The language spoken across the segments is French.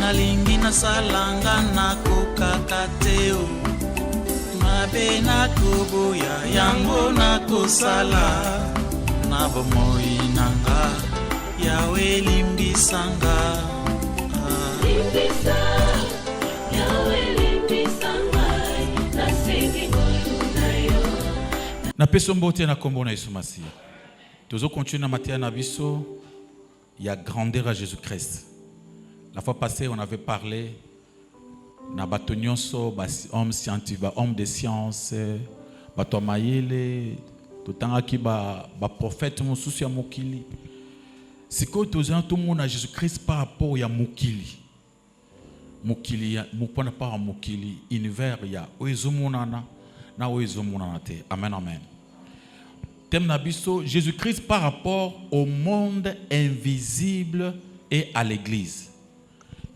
nalingi nasalanga nakokakateo mabe nakoboya yango nakosala na bomoi nanga yawe limbisanga na peso mbote na kombo na Yesu Masiya. Tozo continuer na matière na biso ya grandeur à Jésus-Christ. La fois passée, on avait parlé na bato nyonso homme scientifique, homme de science, bato mayele, totanga ki ba prophète mosusu ya mokili. Siko tozo tout monde à Jésus-Christ par rapport ya mokili. Mokili ya mopona par mokili univers ya oezomonana na oezomonana te. Amen amen. Thème nabiso Jésus-Christ par rapport au monde invisible et à l'église.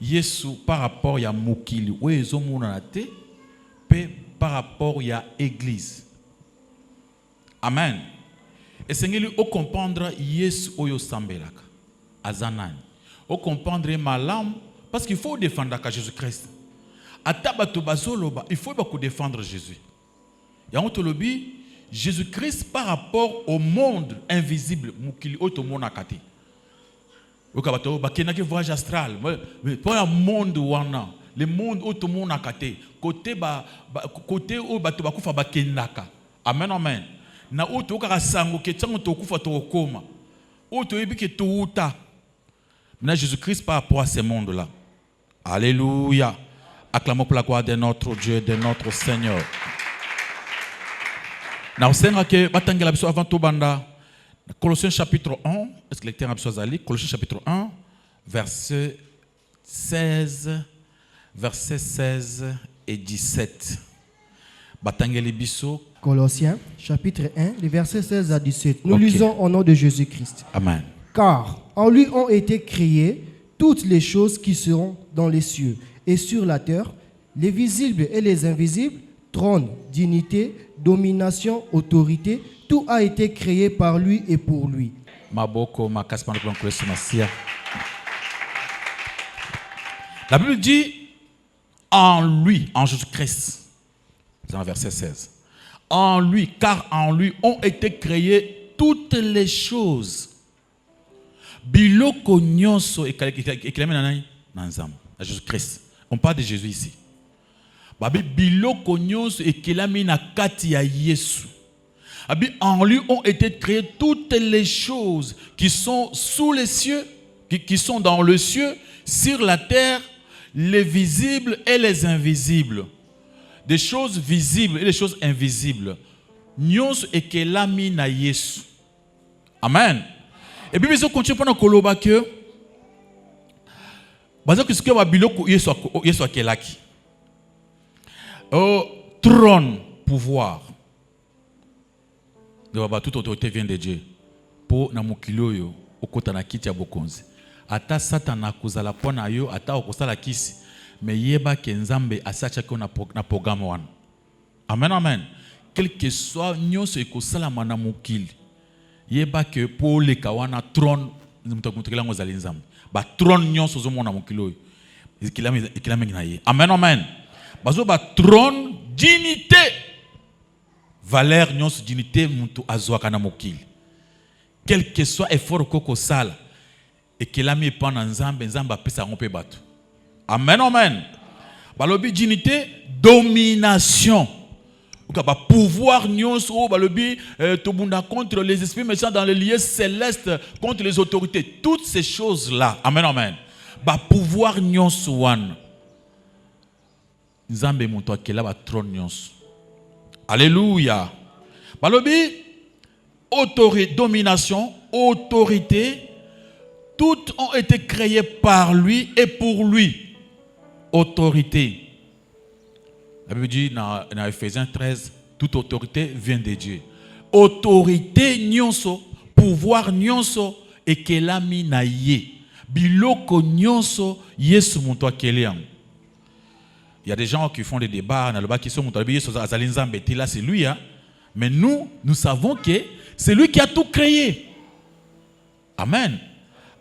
Yesu par rapport ya mokili oezomonana te pe par rapport ya église. Amen. Et sengeli o comprendre Yesu oyo sambelaka azanani. O comprendre malam parce qu'il faut défendre Jésus-Christ. Atabato bazoloba, il faut défendre Jésus. Yantolobi Jésus-Christ par rapport au monde invisible mukili otomona kati. Okabato bakena ke voyage astral, mais pour le monde wana, le monde otomona kati, côté côté o bato bakufa bakendaka. Amen amen. Na oto ka sango ke tsango to kufa to koma. Oto yebi ke to uta. Maintenant Jésus-Christ par rapport à ce monde-là. Alléluia. Acclamons pour la gloire de notre Dieu, de notre Seigneur. Avant tout banda, Colossiens chapitre 1, est-ce que lecteur a Colossiens chapitre 1, verset 16 et 17. Colossiens chapitre 1, les versets 16 à 17. Nous lisons au nom de Jésus-Christ. Amen. Car en lui ont été créées toutes les choses qui seront dans les cieux et sur la terre, les visibles et les invisibles, trône, dignité, domination, autorité, tout a été créé par lui et pour lui. La Bible dit en lui, en Jésus-Christ. C'est dans verset 16. En lui, car en lui ont été créées toutes les choses. Biloko nyonso ekalemi na nzambe na Jésus-Christ. On parle de Jésus ici. Babi biloko nyonso ekalemi na kati ya Yesu. Abi en lui ont été créées toutes les choses qui sont sous les cieux, qui sont dans le ciel, sur la terre, les visibles et les invisibles. Des choses visibles et des choses invisibles. Nyonso ekalemi na Yesu. Amen. Et puis, ils ont continué pendant koloba que parce que ce que va biloko Yesu akelaki. Trône, pouvoir. De toute autorité vient de Dieu. Pour na mokilo yo okota na kiti ya bokonzi. Ata Satan akuzala pona yo ata okosala kisi. Mais yeba ke nzambe asacha ko na programme wana. Amen amen. Quel que soit nyonso ekosalama na mokili. Yeba que pour les kawana trône mutakutela ngozali nzambe ba trône nyonso zomona mokilo ikilami na ye. Amen amen. Bazo ba trône dignité valeur nyonso dignité muntu azwaka na mokili. Quel que soit effort koko sala ikilami pana nzambe apesa ngompe bato. Amen amen. Balobi dignité domination. Pouvoir nyonso balobi tobunda contre les esprits méchants dans les lieux célestes, contre les autorités, toutes ces choses là. Amen amen. Ba pouvoir nyonso wan nzambe muto akela ba trône nyonso. Alléluia. Balobi autorité, domination, autorité, toutes ont été créées par lui et pour lui. Autorité. La Bible dit dans Ephésiens 13, toute autorité vient de Dieu. Autorité nyonso, pouvoir nyonso, ekelami na ye. Biloko nyonso, Yesu muntu akeliam. Il y a des gens qui font des débats, qui sont là, c'est lui. Hein? Mais nous savons que c'est lui qui a tout créé. Amen.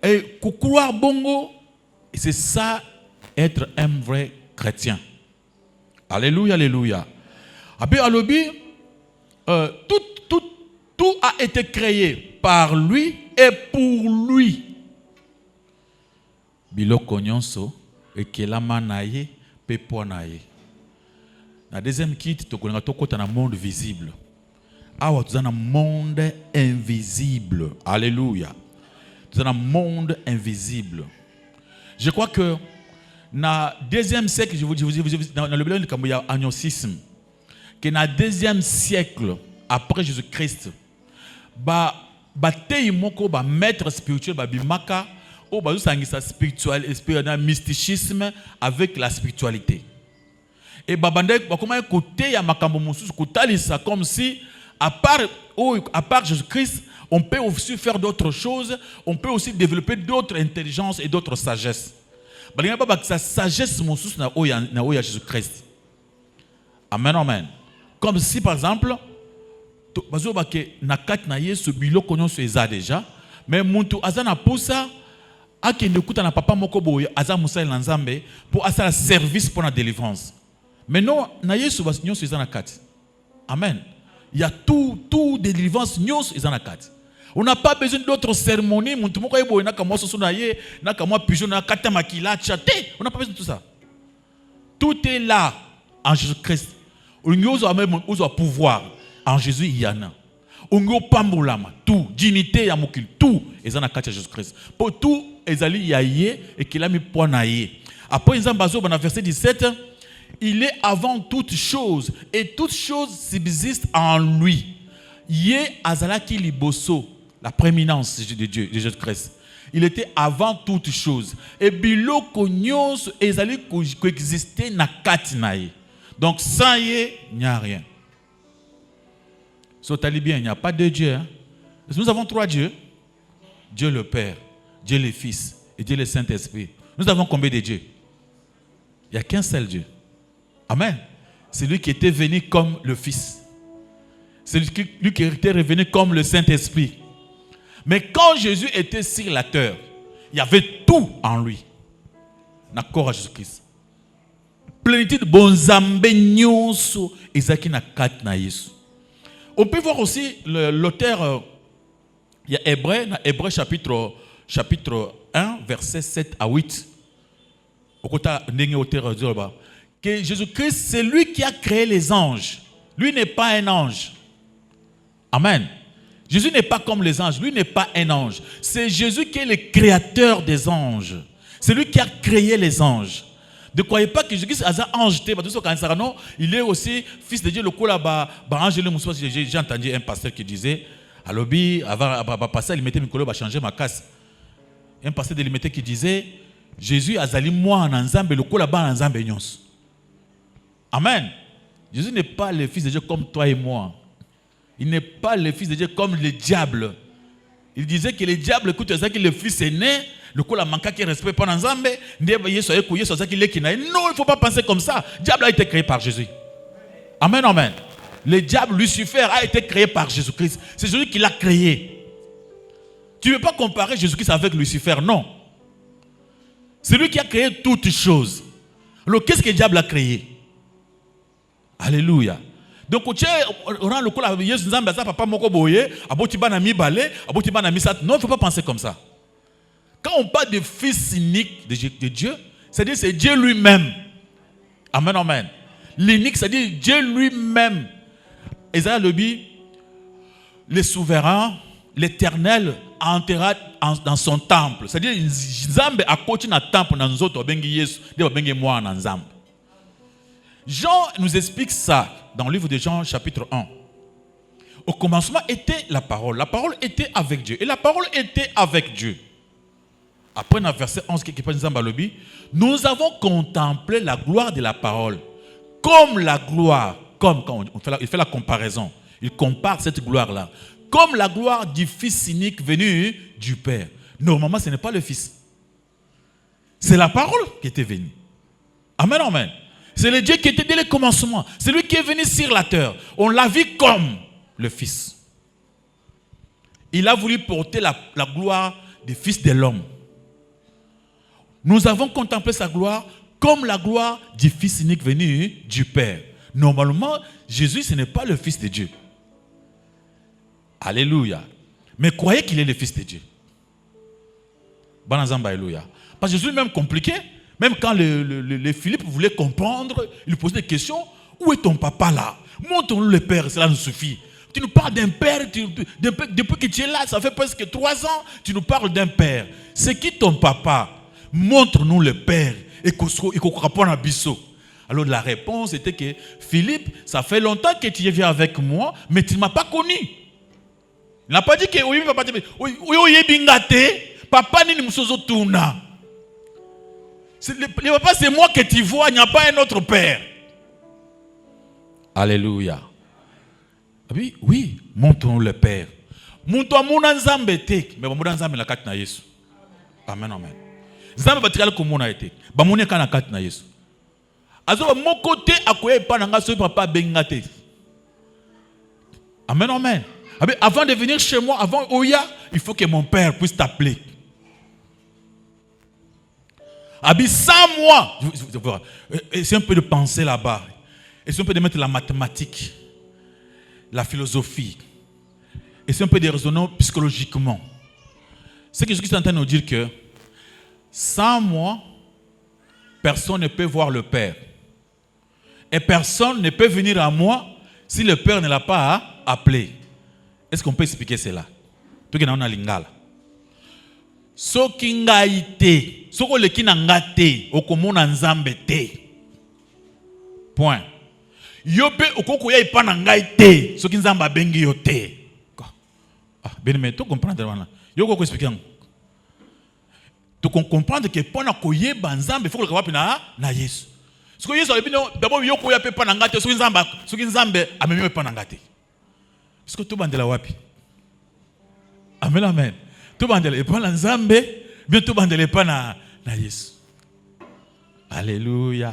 Et croire bongo, c'est ça être un vrai chrétien. Alléluia, alléluia. Tout a été créé par lui et pour lui. Biloko nyonso ekelama na ye pe po na ye. Na deuxième kit tokolinga tokota na monde visible. Awa tuzana monde invisible. Alléluia. Tuzana monde invisible. Je crois que na deuxième siècle, je vous dis dans le Bible il y a agnosticisme, que na deuxième siècle après Jésus-Christ, tei moko ba maître spirituel ba bimaka o ba sangisa spirituel mysticisme avec la spiritualité. Et babande ba comment écouter ya makambo mususu kotalisa comme si à part Jésus-Christ, on peut aussi faire d'autres choses, on peut aussi développer d'autres intelligences et d'autres sagesses. Sa sagesse mususu na oya Jésus-Christ. Amen, amen. Comme si par exemple bazo ba ke na kat na Yesu biloko nyonso eza déjà, mais muntu azana pousa akende kuta na papa moko boye aza musala na Nzambe pour asala service pour la délivrance. Mais non na Yesu bas nyonso eza na kat. Amen. Il y a tout délivrance nyonso eza na kat. On n'a pas besoin d'autres cérémonies, muntu moko eboye na kamo soso na ye, na kamo pigeon na kata makila chate. On n'a pas besoin de tout ça. Tout est là en Jésus-Christ. On a même pouvoir. En Jésus, il y en a. On pambulama, tout, dignité ya mokil, tout, ils en a katia Jésus-Christ. Pour tout, ils allaient y aller et qu'il a mis point na ye. Après, ils ont basé dans le verset 17, il est avant toute chose et toute chose subsiste en lui. Yé azalaki liboso, la prééminence de Dieu, de Jésus-Christ. Il était avant toute chose. Et biloko nyos, ils allaient coexister na katinaye. Donc, sans yé, il n'y a rien. Sur Talibien, il n'y a pas de Dieu. Hein? Nous avons trois dieux. Dieu le Père, Dieu le Fils et Dieu le Saint-Esprit. Nous avons combien de dieux? Il n'y a qu'un seul Dieu. Amen. C'est lui qui était venu comme le Fils. C'est lui qui était revenu comme le Saint-Esprit. Mais quand Jésus était sur la terre, il y avait tout en lui. D'accord à Jésus-Christ. Plénitude bonzambe nyonso ezaki na kat na Yesu. On peut voir aussi l'auteur, il y a Hébreu chapitre 1, versets 7 à 8. Que Jésus-Christ, c'est lui qui a créé les anges. Lui n'est pas un ange. Amen. Jésus n'est pas comme les anges. Lui n'est pas un ange. C'est Jésus qui est le créateur des anges. C'est lui qui a créé les anges. Ne croyez pas que Jésus-Christ est un ange. Il est aussi fils de Dieu. J'ai entendu un pasteur qui disait, à l'objet, avant passer, il mettait Mikolo, va changer ma casse. Un pasteur de l'imité qui disait, Jésus a zali moi en ensemble, le kola ba en ensemble. Amen. Jésus n'est pas le fils de Dieu comme toi et moi. Il n'est pas le fils de Dieu comme le diable. Il disait que le diable, écoute, c'est que le fils est né. Le coup, la manque qui respecte pas ensemble, non, il ne faut pas penser comme ça. Le diable a été créé par Jésus. Amen, amen. Le diable, Lucifer, a été créé par Jésus-Christ. C'est Jésus qui l'a créé. Tu ne veux pas comparer Jésus-Christ avec Lucifer, non. C'est lui qui a créé toutes choses. Alors, qu'est-ce que le diable a créé? Alléluia. Donc, non, il ne faut pas penser comme ça. Quand on parle de fils unique de Dieu, c'est-à-dire c'est Dieu lui-même. Amen, amen. L'unique, c'est-à-dire Dieu lui-même. Esaïe le dit, le souverain, l'éternel, enterra dans son temple. C'est-à-dire, Nzambe a continué dans le temple dans nous autres, Jean nous explique ça dans le livre de Jean, chapitre 1. Au commencement était la parole. La parole était avec Dieu. Et la parole était avec Dieu. Après, dans le verset 11, nous avons contemplé la gloire de la parole. Comme la gloire, comme quand il fait la comparaison, il compare cette gloire-là. Comme la gloire du Fils unique venu du Père. Normalement, ce n'est pas le Fils. C'est la parole qui était venue. Amen, amen. C'est le Dieu qui était dès le commencement. C'est lui qui est venu sur la terre. On l'a vu comme le Fils. Il a voulu porter la gloire du Fils de l'homme. Nous avons contemplé sa gloire comme la gloire du Fils unique venu du Père. Normalement, Jésus, ce n'est pas le Fils de Dieu. Alléluia. Mais croyez qu'il est le Fils de Dieu. Banazamba, alléluia. Parce que Jésus est même compliqué. Même quand les Philippe voulaient comprendre, il lui posait des questions. Où est ton papa là? Montre-nous le Père, cela nous suffit. Tu nous parles d'un Père, depuis que tu es là, ça fait presque 3 ans, tu nous parles d'un Père. C'est qui ton papa? Montre-nous le Père. Et qu'on répond à Bissot. Alors la réponse était que Philippe, ça fait longtemps que tu viens avec moi, mais tu ne m'as pas connu. Il n'a pas dit que oui, papa, papa ni musozo tuna. Le papa, c'est moi que tu vois, il n'y a pas un autre père. Alléluia. Oui, montre-nous le Père. Montre-nous Nzambe te, mais montre Nzambe la kati na Yesu. Amen, amen. Nzambe batikala komona ete, ba moni kana kati na Yesu. Azo mon côté akoye pa nanga so papa benga te. Amen, amen. Avant de venir chez moi, avant Oya, il faut que mon père puisse t'appeler. Sans moi, c'est un peu de pensée là-bas. Et c'est un peu de mettre la mathématique, la philosophie. Et c'est un peu de raisonner psychologiquement. C'est que Jésus est en train de nous dire que sans moi, personne ne peut voir le Père. Et personne ne peut venir à moi si le Père ne l'a pas appelé. Est-ce qu'on peut expliquer cela? Tout le monde a lingala. Soki ngai te, soko leki na nga te, okomona Nzambe te. Point. Yo pe okoko ya ipa na ngai te, soki Nzambe abengi yo te. Bien mais tu comprends vraiment. Yo ko expliquer. Tu comprendre que pendant koyeba Nzambe faut que na Yesu. Soki Yesu abino d'abord yo ko ya pe pa na nga te, soki Nzambe amemi pa na nga te. Est-ce que tu bandela wapi? Amen, amen. Tu bandela pas na Nzambe, bien tu bandela pas na Yesu. Alléluia.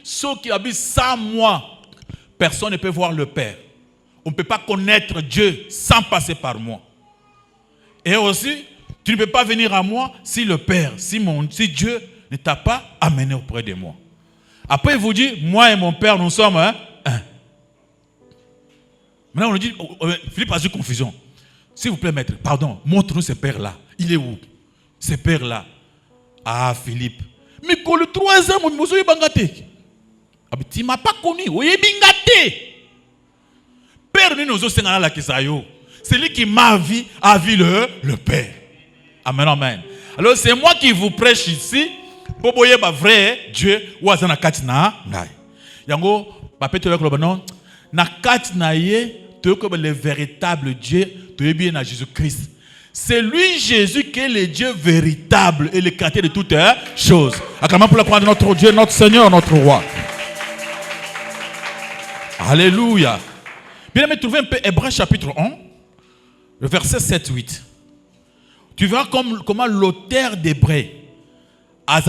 Sans moi, personne ne peut voir le Père. On ne peut pas connaître Dieu sans passer par moi. Et aussi, tu ne peux pas venir à moi si le Père, si Dieu ne t'a pas amené auprès de moi. Après, il vous dit, moi et mon Père, nous sommes un. Maintenant, on nous dit, Philippe a eu confusion. S'il vous plaît, maître, pardon, montre-nous ce Père-là. Il est où? Ce Père-là. Ah, Philippe. Mais quand le 3 ans, tu ne m'as pas connu. Père, c'est lui qui m'a vu, a vu le Père. Amen, amen. Alors, c'est moi qui vous prêche ici. Pour voyez vrai Dieu, ou à na katina ngai. Yango, papa te le banon, na katina ye, le véritable Dieu, tu es bien à Jésus-Christ. C'est lui, Jésus, qui est le Dieu véritable et le créateur de toutes choses. Acclamons pour le prendre notre Dieu, notre Seigneur, notre Roi. Alléluia. Bien aimé, trouvez un peu Hébreux chapitre 1, le verset 7-8. Tu verras comment l'auteur d'Hébreux a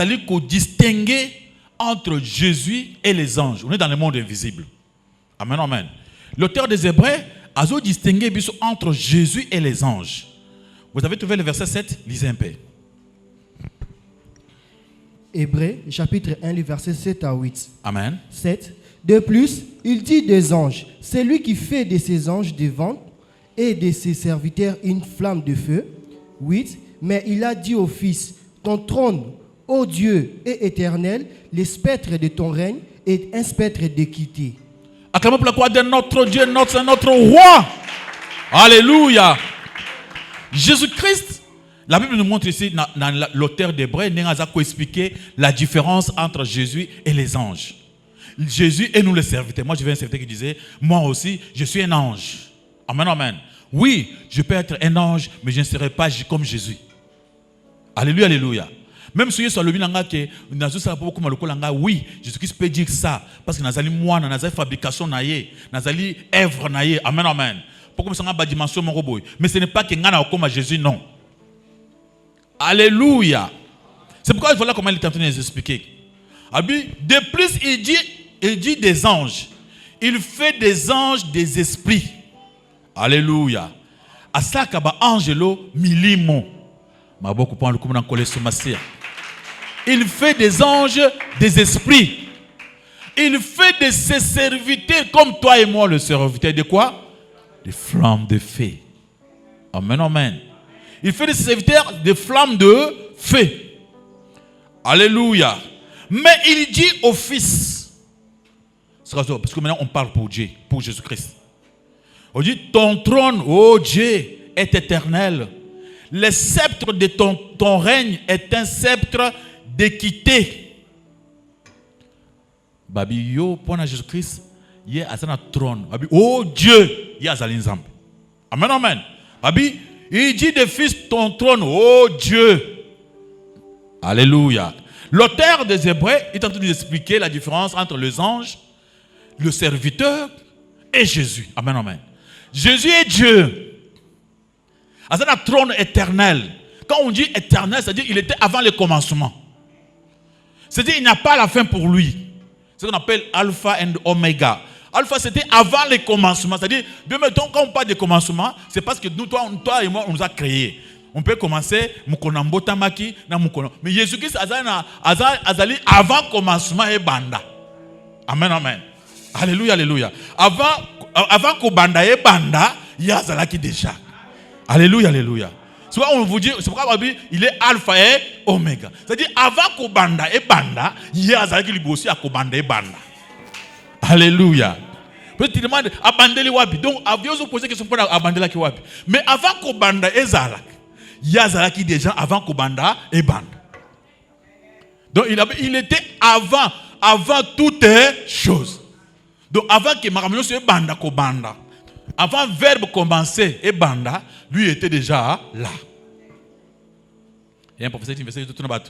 distingué entre Jésus et les anges. On est dans le monde invisible. Amen, amen. L'auteur des Hébreux a distingué entre Jésus et les anges. Vous avez trouvé le verset 7, lisez un peu. Hébreux, chapitre 1, les versets 7 à 8. Amen. 7. De plus, il dit des anges, c'est lui qui fait de ses anges des vents et de ses serviteurs une flamme de feu. 8. Mais il a dit au Fils, ton trône, ô Dieu et éternel, le spectre de ton règne est un spectre d'équité. Acclamons pour la croix de notre Dieu, notre Roi. Alléluia. Jésus-Christ, la Bible nous montre ici, dans l'auteur d'Hébreux, nous a expliqué la différence entre Jésus et les anges. Jésus et nous les serviteurs. Moi, je vais un serviteur qui disait, moi aussi, je suis un ange. Amen, amen. Oui, je peux être un ange, mais je ne serai pas comme Jésus. Alléluia, alléluia. Même si je oui, Jésus-Christ peut dire ça. Parce que nous avons moi, nous avons fabrication, nous avons œuvre. Amen, amen. Pourquoi nous avons une dimension mon robot? Mais ce n'est pas que nous avons comme Jésus, non. Alléluia. C'est pourquoi voilà comment il est en train de nous expliquer. De plus, il dit des anges. Il fait des anges des esprits. Alléluia. Asaka ba angelo milimo. Ma beaucoup pour le comme dans collé sur masia. Il fait des anges des esprits. Il fait de ses serviteurs comme toi et moi, le serviteur de quoi? Des flammes de feu. Amen, amen. Il fait de ses serviteurs des flammes de feu. Alléluia. Mais il dit au Fils, parce que maintenant on parle pour Dieu, pour Jésus-Christ. On dit, ton trône, ô Dieu, est éternel. Le sceptre de ton règne est un sceptre d'équité. Babi yo, pour Jésus-Christ, il y a un trône. Babi, oh Dieu, il y a un Nzambe. Amen, amen. Babi, il dit de Fils, ton trône, oh Dieu. Alléluia. L'auteur des Hébreux est en train d'expliquer la différence entre les anges, le serviteur et Jésus. Amen, amen. Jésus est Dieu. C'est un trône éternel. Quand on dit éternel, c'est-à-dire qu'il était avant le commencement. C'est-à-dire qu'il n'y a pas la fin pour lui. C'est ce qu'on appelle Alpha et Omega. Alpha, c'était avant le commencement. C'est-à-dire, quand on parle de commencement, c'est parce que nous, toi et moi, on nous a créés. On peut commencer, mais Jésus-Christ azali avant commencement et banda. Amen, amen. Alléluia, alléluia. Avant que banda et banda, il y a zalaki déjà. Alléluia, alléluia. C'est pourquoi on vous dit, c'est pourquoi il est alpha et oméga. C'est-à-dire, avant que banda et banda, il y a zalaki libosi à banda et banda. Alléluia. Peut-être tu demandes, abandeli wapi. Donc, avions vous posé question pour abandeli ki wapi. Mais avant que banda et zalaki, il y a zalaki déjà avant que banda et banda. Donc, il était avant toutes choses. Donc, avant que Maramio se banda ko banda. Avant le verbe commencer et banda, lui était déjà là. Il y a un professeur qui investit tout le monde.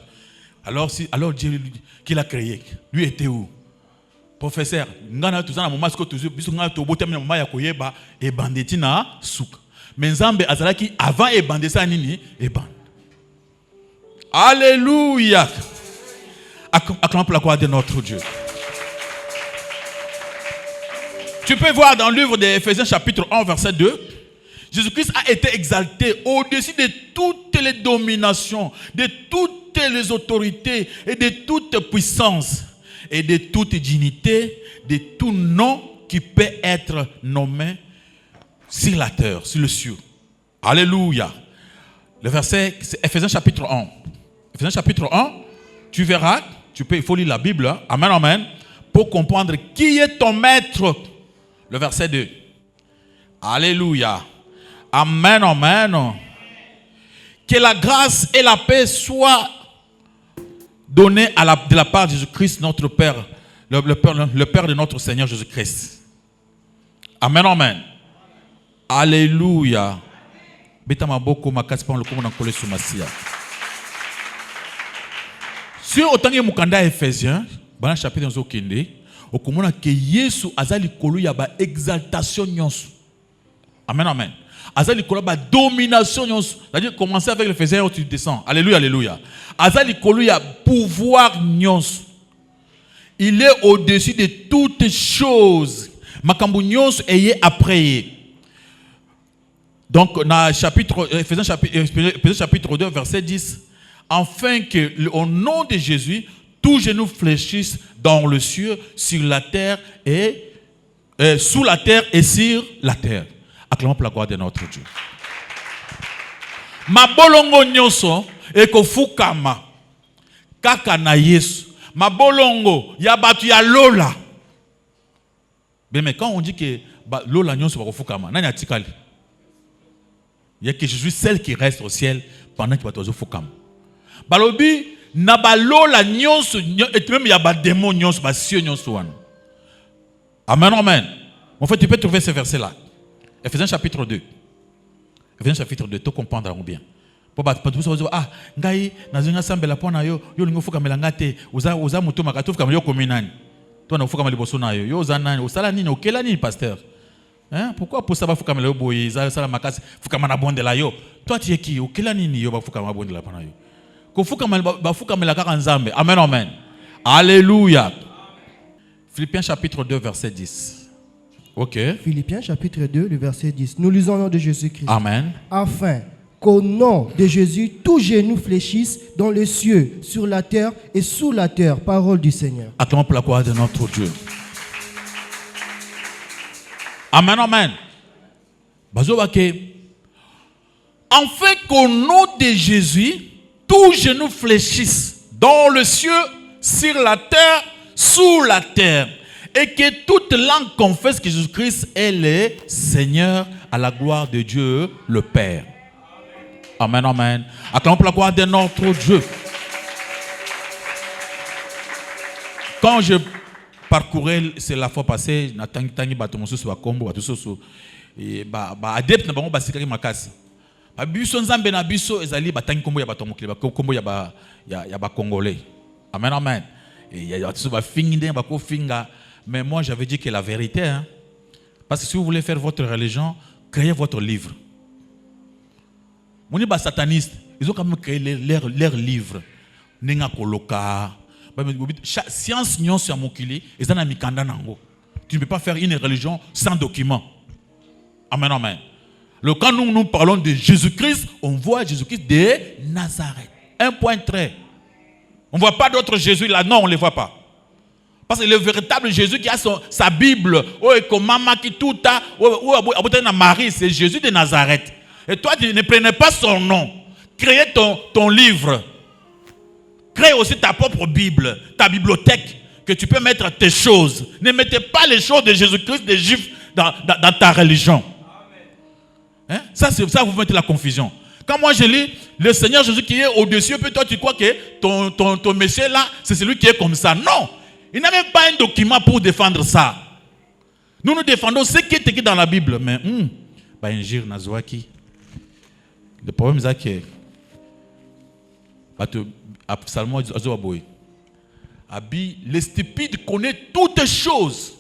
Alors Dieu qui l'a créé, lui était où? Professeur, ngana tout ça na moment que toujours biso ngana to botem na moment ya koyeba e bandeti na suka. Mais Nzambe azalaki avant e bandesa nini e band. Alléluia. Acclamons la gloire de notre Dieu. Tu peux voir dans le livre d'Éphésiens chapitre 1 verset 2, Jésus-Christ a été exalté au-dessus de toutes les dominations, de toutes les autorités et de toute puissance et de toute dignité, de tout nom qui peut être nommé sur la terre, sur le ciel. Alléluia. Le verset, c'est Éphésiens chapitre 1. Éphésiens chapitre 1, tu verras, il faut lire la Bible, hein? Amen, amen, pour comprendre qui est ton maître. Le verset 2. Alléluia. Amen, amen. Que la grâce et la paix soient données de la part de Jésus-Christ, notre Père, le Père de notre Seigneur Jésus-Christ. Amen, amen. Alléluia. Sur autant que Mukanda Éphésiens, dans le chapitre 1, au commun que Yesu azali kolu ya ba exaltation nyonso. Amen, amen. Azali kolu ba domination nyonso. C'est-à-dire commencer avec l'Éphésiens où tu descends. Alléluia, alléluia. Azali kolu ya pouvoir nyonso. Il est au-dessus de toutes choses. Makambu nyonso eye après. Donc dans Éphésiens chapitre 2 verset 10, afin que au nom de Jésus tous genoux fléchissent dans le ciel, sur la terre et sous la terre et sur la terre. Acclamons pour la gloire de notre Dieu. Ma bolongo nyonso ekofukama kaka na Yesu. Ma bolongo ya batu ya lola. Mais quand on dit que lola nyonso bakofukama, nani atikali? Il y a que Jésus seul qui reste au ciel pendant qu'il va toujours fukama. Balobi na balola nyonso et même il y a des démons nyonso ba sio nyonso wana. Amen, amen. En fait, tu peux trouver ce verset là. Éphésiens chapitre 2. Éphésiens chapitre 2, tu comprendras bien. Pour pas tout ça ah ngai nazinga sambela pona yo lingo fuka melanga te uza mutu makatu fuka yo kominani. Toi na fuka maliboso na yo uza nani usala nini okela nini pasteur? Hein? Pourquoi pour ça ba fuka melo boyi za sala makasi fuka mana bonde la yo. Toi tu es qui okela nini yo ba fuka ma bonde la pona yo. Amen, amen. Alléluia. Philippiens chapitre 2, verset 10. Ok. Philippiens chapitre 2, le verset 10. Nous lisons au nom de Jésus-Christ. Amen. Afin qu'au nom de Jésus, tout genou fléchisse dans les cieux, sur la terre et sous la terre. Parole du Seigneur. Acclamons pour la gloire de notre Dieu. Amen, amen. Enfin qu'au nom de Jésus, tout genou fléchisse dans le ciel, sur la terre, sous la terre. Et que toute langue confesse que Jésus-Christ est le Seigneur à la gloire de Dieu, le Père. Amen, amen. Acclamons pour la gloire de notre Dieu. Quand je parcourais, c'est la fois passée, Natangi Batomosu sur Combo, Batomosu, adepte na bango basikaki makasi. Babiso nzambe na biso ezali batangi kombo ya batomokili, kombo ya ba congolais. Amen, amen. Et il y a tout ba fingi ba ko finga. Mais moi, j'avais dit que la vérité, hein, parce que si vous voulez faire votre religion, créez votre livre. On est pas sataniste. Ils ont quand même créé leur livre. Nenga koloka. Science nyon sur mokili. Ils ont mis kanda nango. Tu ne peux pas faire une religion sans document. Amen, amen. Quand nous parlons de Jésus-Christ, on voit Jésus-Christ de Nazareth. Un point trait. On ne voit pas d'autre Jésus là. Non, on ne le voit pas. Parce que le véritable Jésus qui a sa Bible, Marie, c'est Jésus de Nazareth. Et toi, tu ne prenais pas son nom. Crée ton livre. Crée aussi ta propre Bible, ta bibliothèque, que tu peux mettre tes choses. Ne mettez pas les choses de Jésus-Christ, des Juifs, dans ta religion. Hein? Ça, vous mettez la confusion. Quand moi je lis le Seigneur Jésus qui est au-dessus, puis toi tu crois que ton monsieur là, c'est celui qui est comme ça. Non! Il n'a même pas un document pour défendre ça. Nous défendons ce qui est écrit dans la Bible. Mais, le problème c'est que le stupide connaît toutes choses.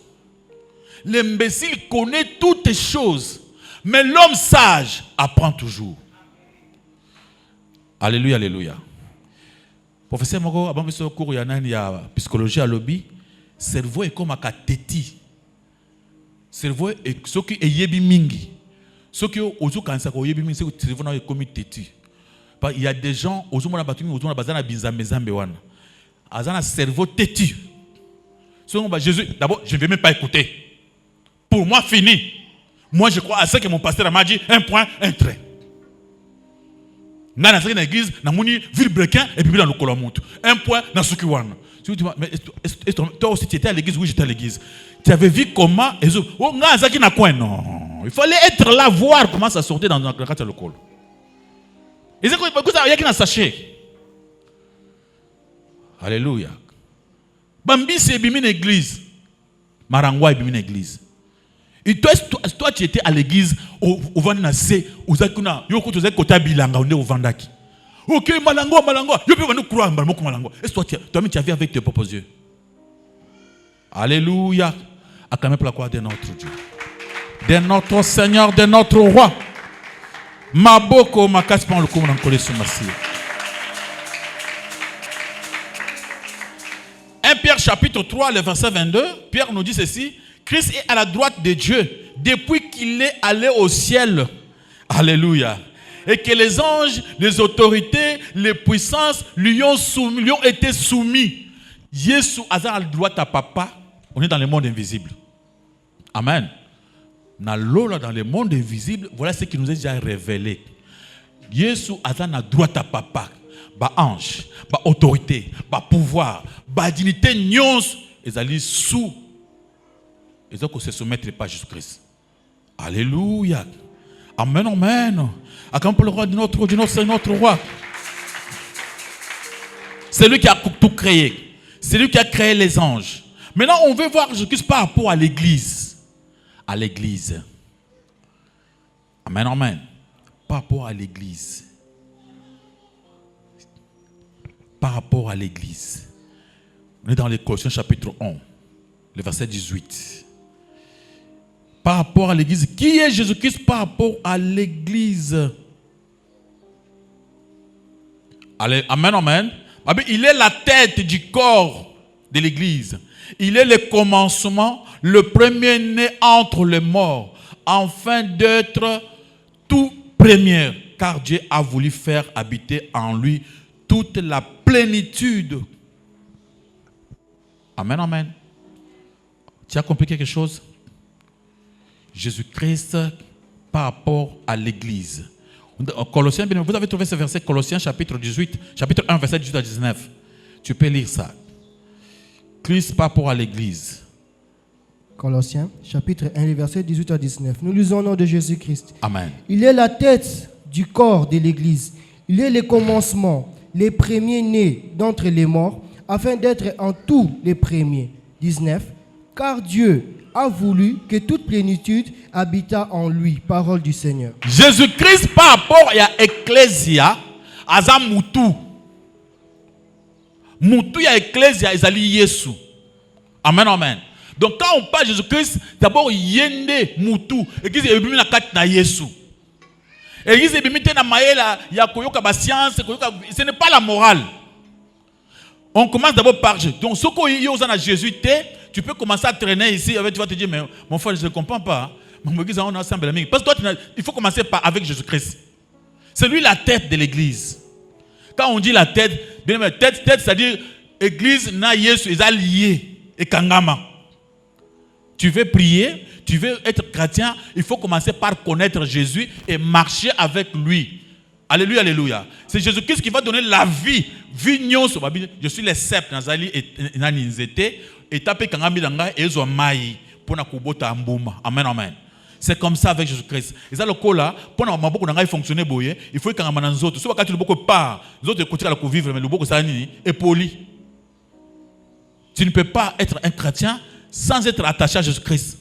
L'imbécile connaît toutes choses. Mais l'homme sage apprend toujours. Alléluia, alléluia. Professeur Moko, avant ce cours, il y a psychologie à lobby. Cerveau est comme un téti. Cerveau est ce qui est yebi mingi. Ce qui est au cancer au yebi mingi, c'est que cerveau est comme téti. Il y a des gens, au monde battu, au monde bazana bizambe zambewana. Azana cerveau téti. Jésus, d'abord, je ne vais même pas écouter. Pour moi, fini. Moi, je crois à ce que mon pasteur m'a dit, un point, un trait. Dans l'église, dans ville brequin et puis dans le colamonte. Un point dans ce qui wana. Mais toi aussi tu étais à l'église, oui j'étais à l'église. Tu avais vu comment non. Il fallait être là voir comment ça sortait dans le cadre de l'école. Et c'est quoi il y a qui n'a sachet. Alléluia. Bambi c'est bimine église. Marangwa est bimine église. Et toi, tu étais à l'église au Vandassé, au Zakuna, Yoko, tu étais côté Bilanga, on est au Vandaki. Ok, Malango, Yoko, on nous croit, Malango. Est-ce que toi-même, tu as vu avec tes propres yeux? Alléluia. Acclamez pour la gloire de notre Dieu, de notre Seigneur, de notre Roi. Maboko, Makaspan, le commandant collé sur Massi. 1 Pierre chapitre 3, le verset 22, Pierre nous dit ceci. Christ est à la droite de Dieu depuis qu'il est allé au ciel. Alléluia. Et que les anges, les autorités, les puissances lui ont été soumis. Jésus a la droite à papa. On est dans le monde invisible. Amen. Dans le monde invisible, voilà ce qui nous est déjà révélé. Jésus a la droite à papa. Ba ange, ba autorité, ba pouvoir, ba dignité, nyons, ils allaient sous. Ils ont se soumettre pas à Jésus-Christ. Alléluia. Amen, amen. Acclamons pour le roi de notre roi. C'est lui qui a tout créé. C'est lui qui a créé les anges. Maintenant, on veut voir Jésus-Christ par rapport à l'église. À l'église. Amen, amen. Par rapport à l'église. Par rapport à l'église. On est dans les Colossiens chapitre 1, le verset 18. Par rapport à l'église. Qui est Jésus-Christ par rapport à l'église? Amen, amen. Il est la tête du corps de l'église. Il est le commencement, le premier-né entre les morts, afin d'être tout premier. car Dieu a voulu faire habiter en lui toute la plénitude. Amen, amen. Tu as compris quelque chose? Jésus-Christ par rapport à l'Église. Colossiens, vous avez trouvé ce verset, Colossiens chapitre 18, chapitre 1, verset 18 à 19. Tu peux lire ça. Christ par rapport à l'Église. Colossiens, chapitre 1, les versets 18 à 19. Nous lisons au nom de Jésus-Christ. Amen. Il est la tête du corps de l'Église. Il est le commencement, les premiers-nés d'entre les morts, afin d'être en tout les premiers. 19. Car Dieu a voulu que toute plénitude habita en lui. Parole du Seigneur. Jésus-Christ par rapport à l'Ecclésia, aza mutu. Mutu ya Ecclésia, ezali Yesu. Amen, amen. Donc quand on parle de Jésus-Christ, d'abord yende mutu. Église ebimi na kati na Yesu. Église ebimi te na maela ya koyoka ba science, ce n'est pas la morale. On commence d'abord par Jésus. Donc ce qu'on y a Jésus, tu peux commencer à traîner ici, tu vas te dire, mais mon frère, je ne comprends pas. Parce que toi, il faut commencer avec Jésus-Christ. C'est lui la tête de l'église. Quand on dit la tête, c'est-à-dire l'église na Yesu est alliée et kangama. Tu veux prier, tu veux être chrétien, il faut commencer par connaître Jésus et marcher avec lui. Alléluia, alléluia. C'est Jésus-Christ qui va donner la vie. Je suis les sept nazali et naninzete et tapé kangami langa et zo mai pour na kubota ambuma. Amen, amen. C'est comme ça avec Jésus-Christ. Et ça le coup là, pour na maboko nanga fonctionner boye, il faut que kangama nanzoto. So wakati le boko part, les autres côté la vivre mais le boko ça ni est poli. Tu ne peux pas être un chrétien sans être attaché à Jésus-Christ.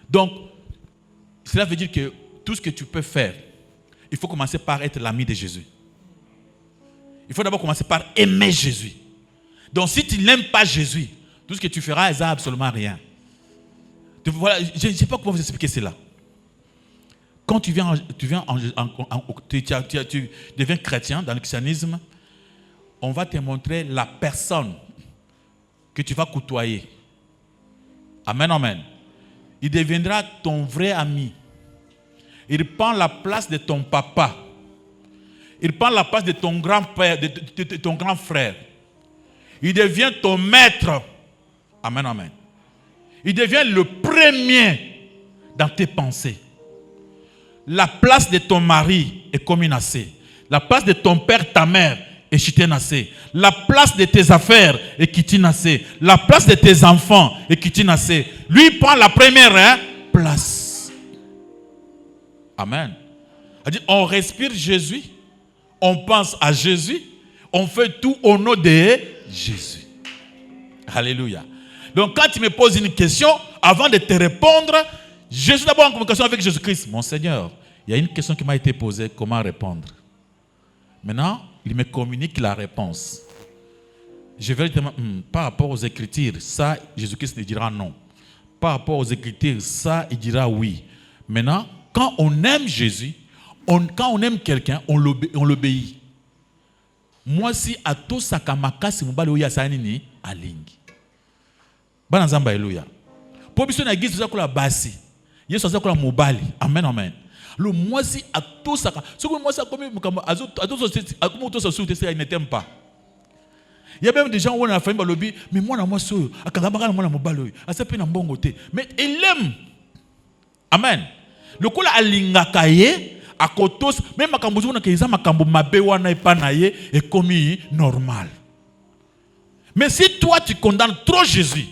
Donc cela veut dire que tout ce que tu peux faire, il faut commencer par être l'ami de Jésus. Il faut d'abord commencer par aimer Jésus. Donc si tu n'aimes pas Jésus, tout ce que tu feras, ça n'a absolument rien. Voilà, je ne sais pas comment vous expliquer cela. Quand tu deviens chrétien dans le christianisme, on va te montrer la personne que tu vas côtoyer. Amen, amen. Il deviendra ton vrai ami. Il prend la place de ton papa. Il prend la place de ton grand-père, de ton grand frère. Il devient ton maître. Amen, amen. Il devient le premier dans tes pensées. La place de ton mari est communacée. La place de ton père, ta mère est chitenacée. La place de tes affaires est kitinacée. La place de tes enfants est kitinacée. Lui prend la première place. Amen. On respire Jésus, on pense à Jésus, on fait tout au nom de Jésus. Alléluia. Donc quand tu me poses une question, avant de te répondre, je suis d'abord en communication avec Jésus-Christ. Mon Seigneur, il y a une question qui m'a été posée, comment répondre? Maintenant, il me communique la réponse. Je vais dire, par rapport aux Écritures, ça, Jésus-Christ il dira non. Par rapport aux Écritures, ça, il dira oui. Maintenant, quand on aime Jésus, quand on aime quelqu'un, on l'obéit. Moi, si à tout ça, kamakasi mubali oya sanini alingi. Bana nzamba haleluya. Pour biso na église za basi. Yesu za kola mubali. Amen, amen. Le moi si à tout ça, ce que moi ça comme il ne t'aime pas. Il y a même des gens où on a fait balobi, mais moi na moi so, akangamba na moi na mubali. Asape na mbongo te. Mais il aime. Amen. Le coup là alingaka ye akotos même makambo zona keza makambo mabe wana epana ye est commis normal. Mais si toi tu condamnes trop Jésus,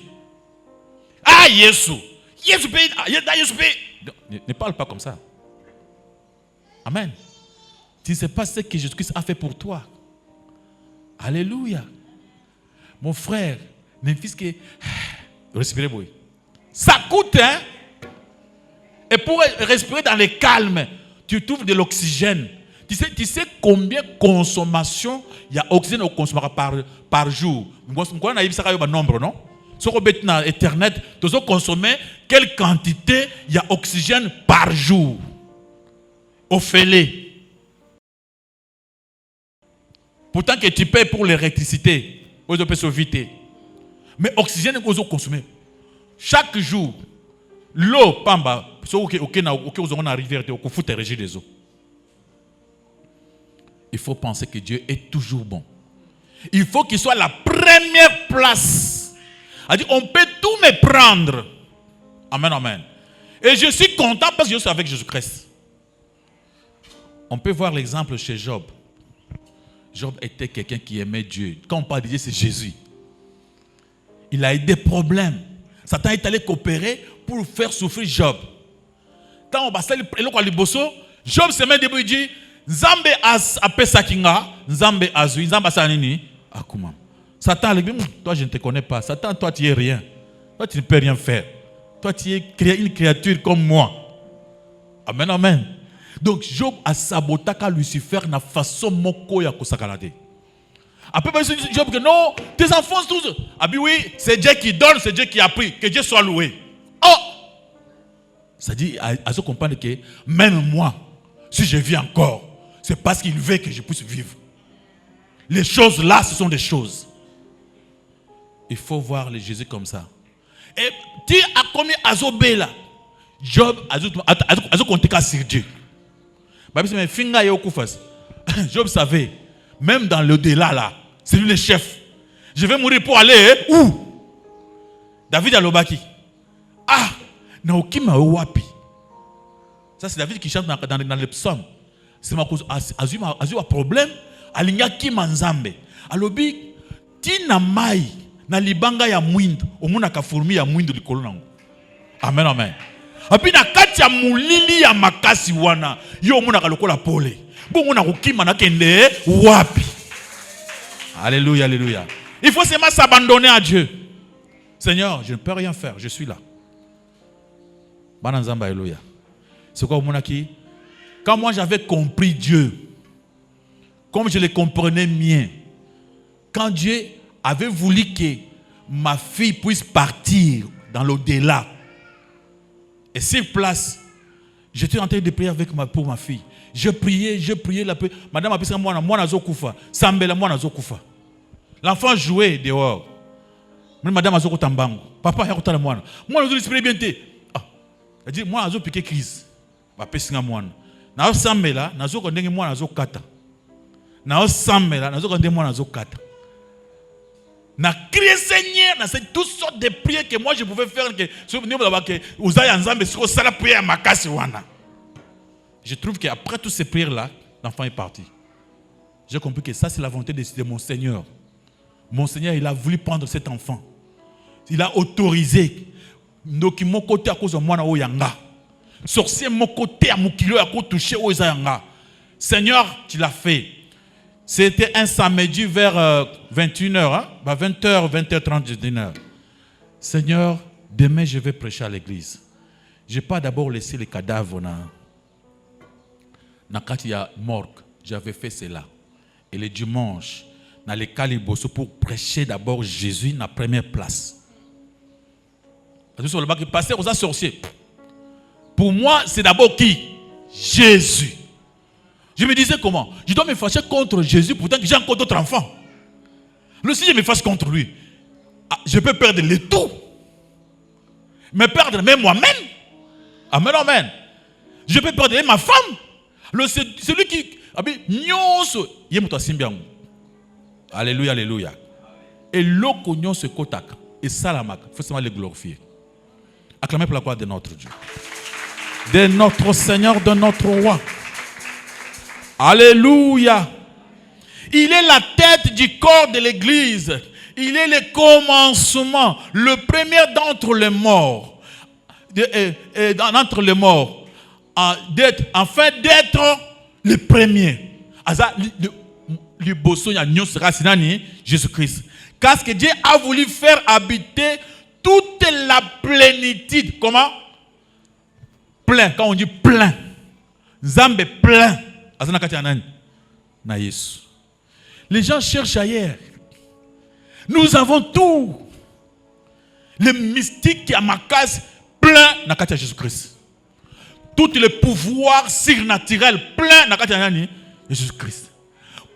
ah Jésus ne parle pas comme ça. Amen. Tu ne sais pas ce que Jésus-Christ a fait pour toi. Alléluia. Mon frère, n'importe que respirez boy. Ça coûte hein. Et pour respirer dans le calme, tu trouves de l'oxygène. Tu sais combien de consommation il y a d'oxygène au consommateur par jour. On a un nombre, non? Sur Internet, tu as consommé quelle quantité il y a d'oxygène par jour. Au fêlé. Pourtant que tu payes pour l'électricité, vous peux sauver. Mais l'oxygène, vous consommez. Chaque jour, l'eau, pamba, vous avez une rivière, vous avez des eaux. faut penser que Dieu est toujours bon. Il faut qu'il soit la première place. On peut tout me prendre. Amen, amen. Et je suis content parce que je suis avec Jésus-Christ. On peut voir l'exemple chez Job. Job était quelqu'un qui aimait Dieu. Quand on parle de Dieu, c'est Jésus. Il a eu des problèmes. Satan est allé coopérer pour faire souffrir Job. Quand on va se faire Job se met debout et dit Nzambe apesakinga, Nzambe azui, Nzambe asanini, akuma. Satan lui dit toi je ne te connais pas. Satan, toi tu es rien. Toi tu ne peux rien faire. Toi tu es une créature comme moi. Amen, amen. Donc Job a saboté Lucifer na façon moko ya kosakalade. Après Job que non, tes enfants tous. Ah oui, c'est Dieu qui donne, c'est Dieu qui a pris, que Dieu soit loué. Oh! Ça dit à se comprendre que même moi, si je vis encore, c'est parce qu'il veut que je puisse vivre. Les choses là, ce sont des choses. Il faut voir le Jésus comme ça. Et tu as commis Azobé là. Job a compté sur Dieu. Job savait, même dans l'au-delà là, c'est lui le chef. Je vais mourir pour aller où? David Alobaki. Ah, Naokima Wapi. Ça c'est David qui chante dans les psaumes. C'est ma cause. Azuma un problème. Alinya Kimanzambe. Alobi, Tina Mai, na libanga ya mwindo. Omuna kafurmi ya mwindo likolo nango. Amen, amen. Api na kati ya mulili ya makasi wana. Yo omuna kalokola pole. Bongo na kukima na kende wapi. Alléluia, alléluia. Il faut seulement s'abandonner à Dieu. Seigneur, je ne peux rien faire, je suis là. Bananzamba, alléluia. C'est quoi monaki? Quand moi j'avais compris Dieu, comme je le comprenais bien, quand Dieu avait voulu que ma fille puisse partir dans l'au-delà, et sur place, j'étais en train de prier pour ma fille. Je priais la prière. Madame a dit moi nazo kufa, sambela moi nazo kufa. L'enfant jouait dehors. Mais madame a dit tambango. Papa ya kutala moi. Moi nazo esprit bien té. Ah. Elle dit moi nazo piquer crise. Ba pesinga moi. Na sambela nazo ko ndenge moi nazo kata. Na sambela nazo ko ndenge moi nazo kata. Na crier Seigneur, na c'est toutes sortes de prières que moi je pouvais faire que sur niveau là que uzaya nzambe siko sala prière makasi wana. Je trouve qu'après toutes ces prières-là, l'enfant est parti. J'ai compris que ça, c'est la volonté de mon Seigneur. Mon Seigneur, il a voulu prendre cet enfant. Il a autorisé. Donc, mon côté à cause de moi, yanga. Sorcier, mon côté à mon kilo à cause touché au yanga. Seigneur, tu l'as fait. C'était un samedi vers 21h, hein? 20h, 20h30, 21h. Seigneur, demain, je vais prêcher à l'église. Je n'ai pas d'abord laissé les cadavres. Quand il y a morgue, j'avais fait cela. Et le dimanche, dans les calibosso pour prêcher d'abord Jésus na première place. Parce que sur le bac, passer aux sorciers. Pour moi, c'est d'abord qui? Jésus. Je me disais comment? Je dois me fâcher contre Jésus pourtant que j'ai encore d'autres enfants. Le si je me fâche contre lui, je peux perdre le tout. Me perdre même moi-même. Amen, amen. Je peux perdre ma femme. Celui qui alléluia, alléluia. Et l'oko se kotaka et salamaka, il faut seulement le glorifier. Acclamez pour la gloire de notre Dieu, de notre Seigneur, de notre roi. Alléluia. Il est la tête du corps de l'église. Il est le commencement, le premier d'entre les morts. D'entre les morts. Afin d'être le premier. Le bosso sera Jésus-Christ. Parce que Dieu a voulu faire habiter toute la plénitude. Comment? Plein. Quand on dit plein. Zambe plein. Les gens cherchent ailleurs. Nous avons tout. Le mystique qui a ma case plein dans Jésus-Christ. Tout le pouvoir surnaturel plein dans Jésus-Christ.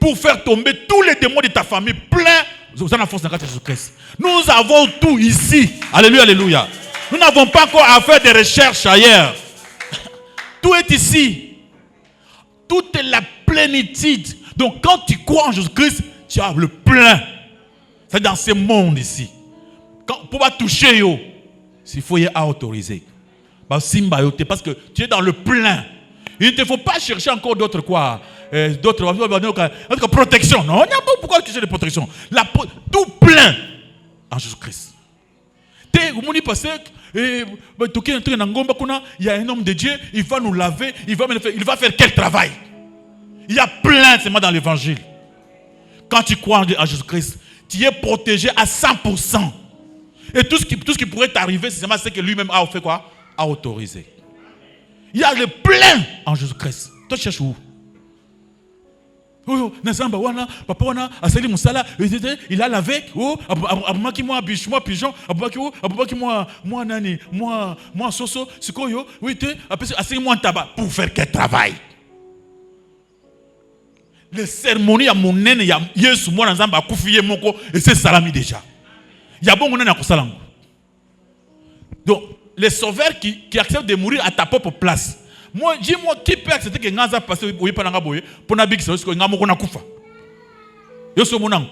Pour faire tomber tous les démons de ta famille plein dans la force de Jésus-Christ. Nous avons tout ici. Alléluia, alléluia. Nous n'avons pas encore à faire des recherches ailleurs. Tout est ici. Toute la plénitude, Donc quand tu crois en Jésus-Christ, tu as le plein. C'est dans ce monde ici. Pour pas toucher, il faut y autoriser. Parce que tu es dans le plein. Il ne te faut pas chercher encore d'autres quoi. D'autres protection. Non, il n'y a pas pourquoi chercher des protections. Tout plein en Jésus-Christ. Il y a un homme de Dieu, il va nous laver, il va faire quel travail? Il y a plein seulement dans l'évangile. Quand tu crois en Jésus-Christ, tu es protégé à 100%. Et tout ce qui pourrait t'arriver, c'est seulement ce que lui-même a fait quoi? A autorisé. Il y a le plein en Jésus-Christ. Toi, tu cherches où? Il a lavé. Pour faire quel travail? Les cérémonies à mon nez, il y a Yesu, moi, dans un koufiye moko, et c'est salami déjà. Il y a bon mon nez à kosalango. Donc, les sauveurs qui acceptent de mourir à ta propre place. Moi, dis-moi, qui peut accepter que Ngaza passe au Yipananga Boye pour Nabik, c'est ce que Ngamoko na Koufa. Yoso Monang.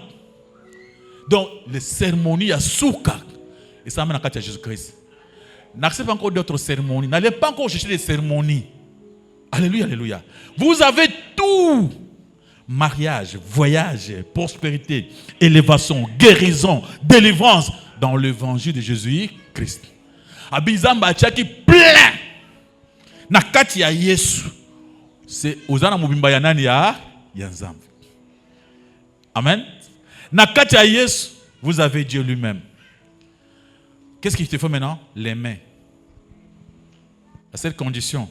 Donc, les cérémonies à Souka, et ça amène à Jésus-Christ. N'acceptez pas encore d'autres cérémonies. N'allez pas encore chercher des cérémonies. Alléluia, alléluia. Vous avez tout. Mariage, voyage, prospérité, élévation, guérison, délivrance dans l'évangile de Jésus-Christ. Abizamba tchaki plein. Nakati ya Yesu. C'est ozana mubimba ya nani ya Nzambe. Amen. Nakati ya Yesu, vous avez Dieu lui-même. Qu'est-ce qu'il te faut maintenant? Les mains. À cette condition,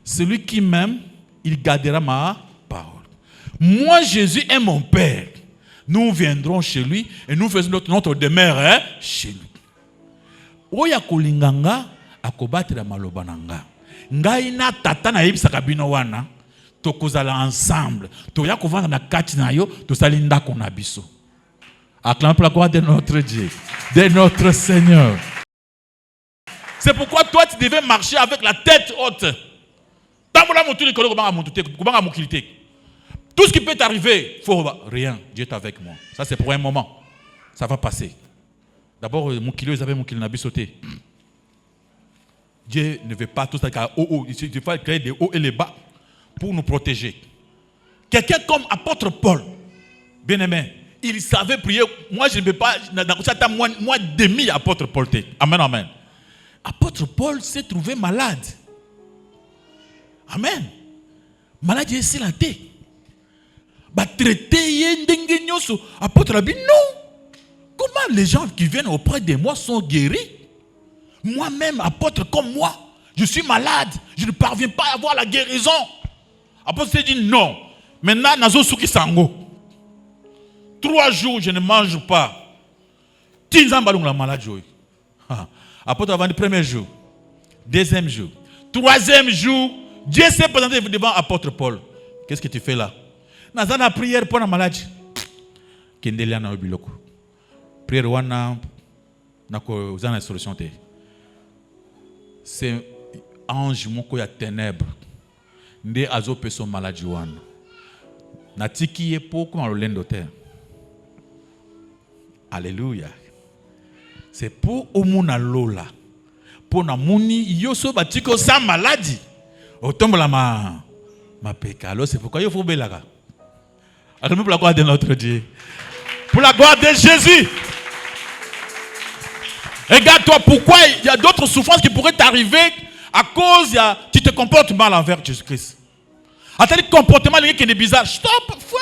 celui qui m'aime, il gardera ma parole. Moi, Jésus est mon Père. Nous viendrons chez lui et nous faisons notre demeure chez lui. Oya kolinganga akobatela maloba nanga. Ngai na tata na yebisaka bino wana tokozala ensemble. Toya kovanda na kati na yo tosali ndako na biso. Acclamez pour la gloire de notre Dieu, de notre Seigneur. C'est pourquoi toi tu devais marcher avec la tête haute. Tout ce qui peut t'arriver, faut rien. Dieu est avec moi. Ça c'est pour un moment. Ça va passer. D'abord, mon kilo, ils avaient mon kilo n'a sauté. Dieu ne veut pas tout ça. Il faut créer des hauts et les bas pour nous protéger. Quelqu'un comme apôtre Paul, bien aimé, il savait prier. Moi, je ne veux pas. Moi, demi apôtre Paul. Amen, amen. Apôtre Paul s'est trouvé malade. Amen. Malade, il est silenté. Apôtre Rabbi, non. Comment les gens qui viennent auprès de moi sont guéris? Moi-même, apôtre comme moi, je suis malade. Je ne parviens pas à avoir la guérison. Apôtre s'est dit non. Maintenant, nazo suki sango. 3 jours, je ne mange pas. Tinzambalung la malade. Apôtre avant le premier jour, deuxième jour, troisième jour, Dieu s'est présenté devant apôtre Paul. Qu'est-ce que tu fais là? Naza na prière pour la maladie. Kendelia na obiloko. Prière wana nako zana solution te. C'est ange moko ya ténèbres. Nde azo peso maladie wana. Natiki ye po comme le lendo terre. Alléluia. C'est pour omuna lola. Pour na muni yoso batiko sans maladie. Otombola ma peka. Alors c'est pourquoi il faut belaka. Acclamez pour la gloire de notre Dieu. Pour la gloire de Jésus. Regarde-toi, pourquoi il y a d'autres souffrances qui pourraient t'arriver à cause tu te comportes mal envers Jésus-Christ. Attends, le comportement qui est bizarre. Stop, foi.